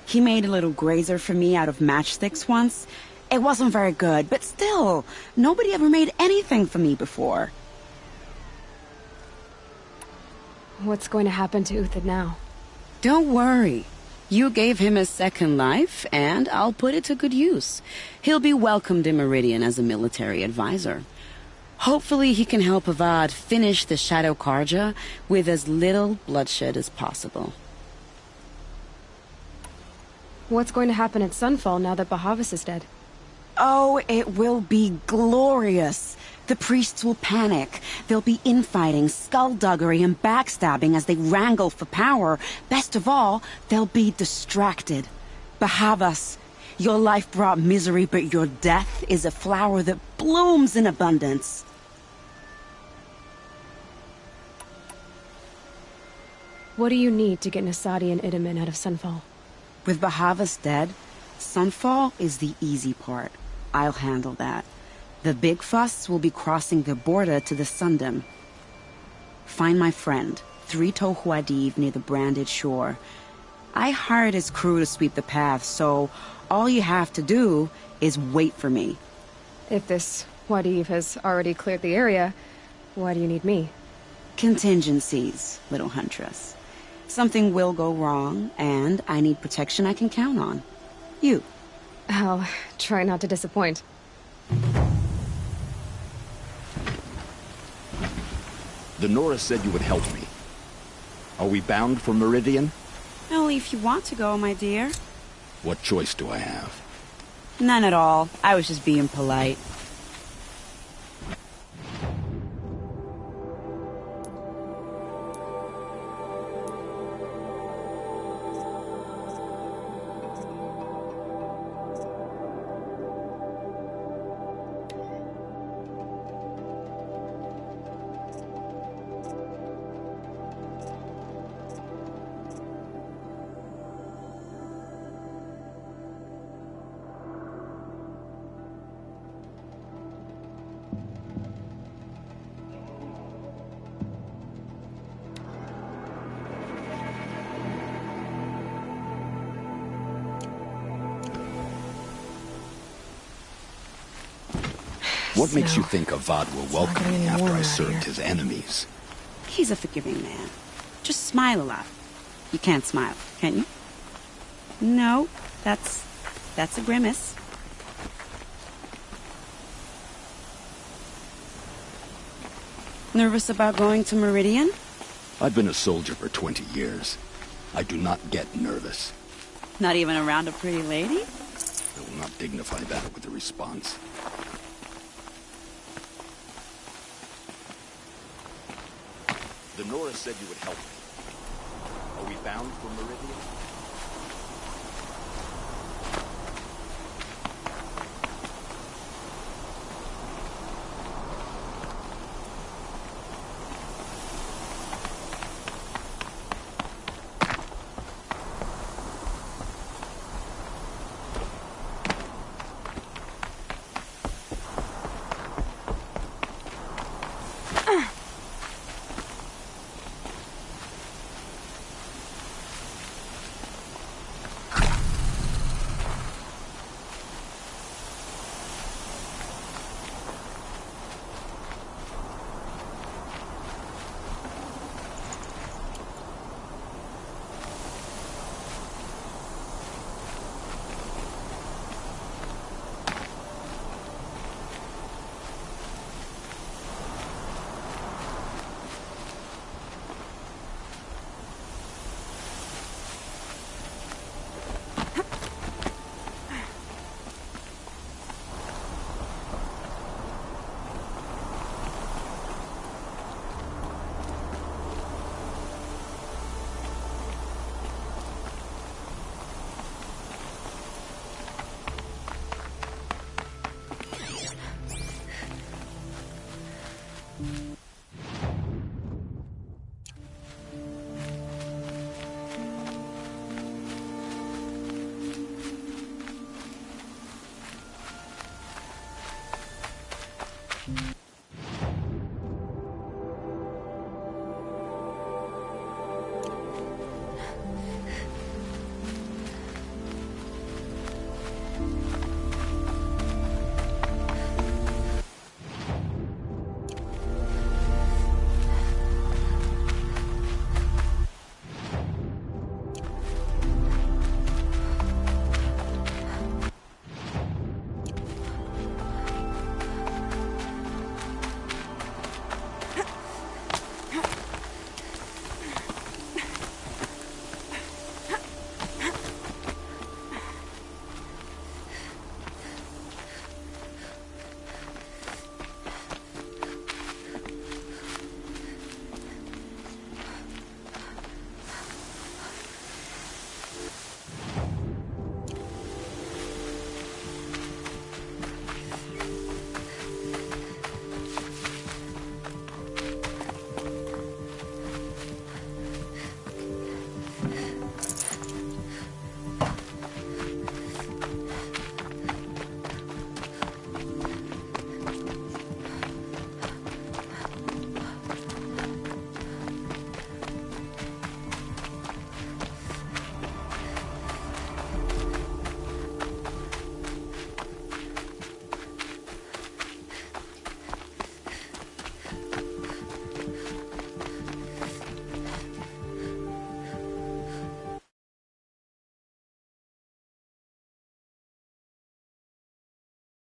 He made a little grazer for me out of matchsticks once. It wasn't very good, but still, nobody ever made anything for me before. What's going to happen to Uthid now? Don't worry. You gave him a second life, and I'll put it to good use. He'll be welcomed in Meridian as a military advisor. Hopefully he can help Avad finish the Shadow Carja with as little bloodshed as possible. What's going to happen at Sunfall now that Bahavas is dead? Oh, it will be glorious. The priests will panic. There'll be infighting, skullduggery, and backstabbing as they wrangle for power. Best of all, they'll be distracted. Bahavas, your life brought misery, but your death is a flower that blooms in abundance. What do you need to get Nasadi and Itamen out of Sunfall? With Bahavas dead, Sunfall is the easy part. I'll handle that. The big fuss will be crossing the border to the Sundom. Find my friend, 3-Toe Huadiv, near the branded shore. I hired his crew to sweep the path, so all you have to do is wait for me. If this Huadiv has already cleared the area, why do you need me? Contingencies, little huntress. Something will go wrong, and I need protection I can count on. You. I'll try not to disappoint. The Nora said you would help me. Are we bound for Meridian? Only if you want to go, my dear. What choice do I have? None at all. I was just being polite. What makes you think Avad will welcome me after I served his enemies? He's a forgiving man. Just smile a lot. You can't smile, can you? No, that's a grimace. Nervous about going to Meridian? I've been a soldier for 20 years. I do not get nervous. Not even around a pretty lady? I will not dignify that with a response. The Nora said you would help me. Are we bound for Meridian?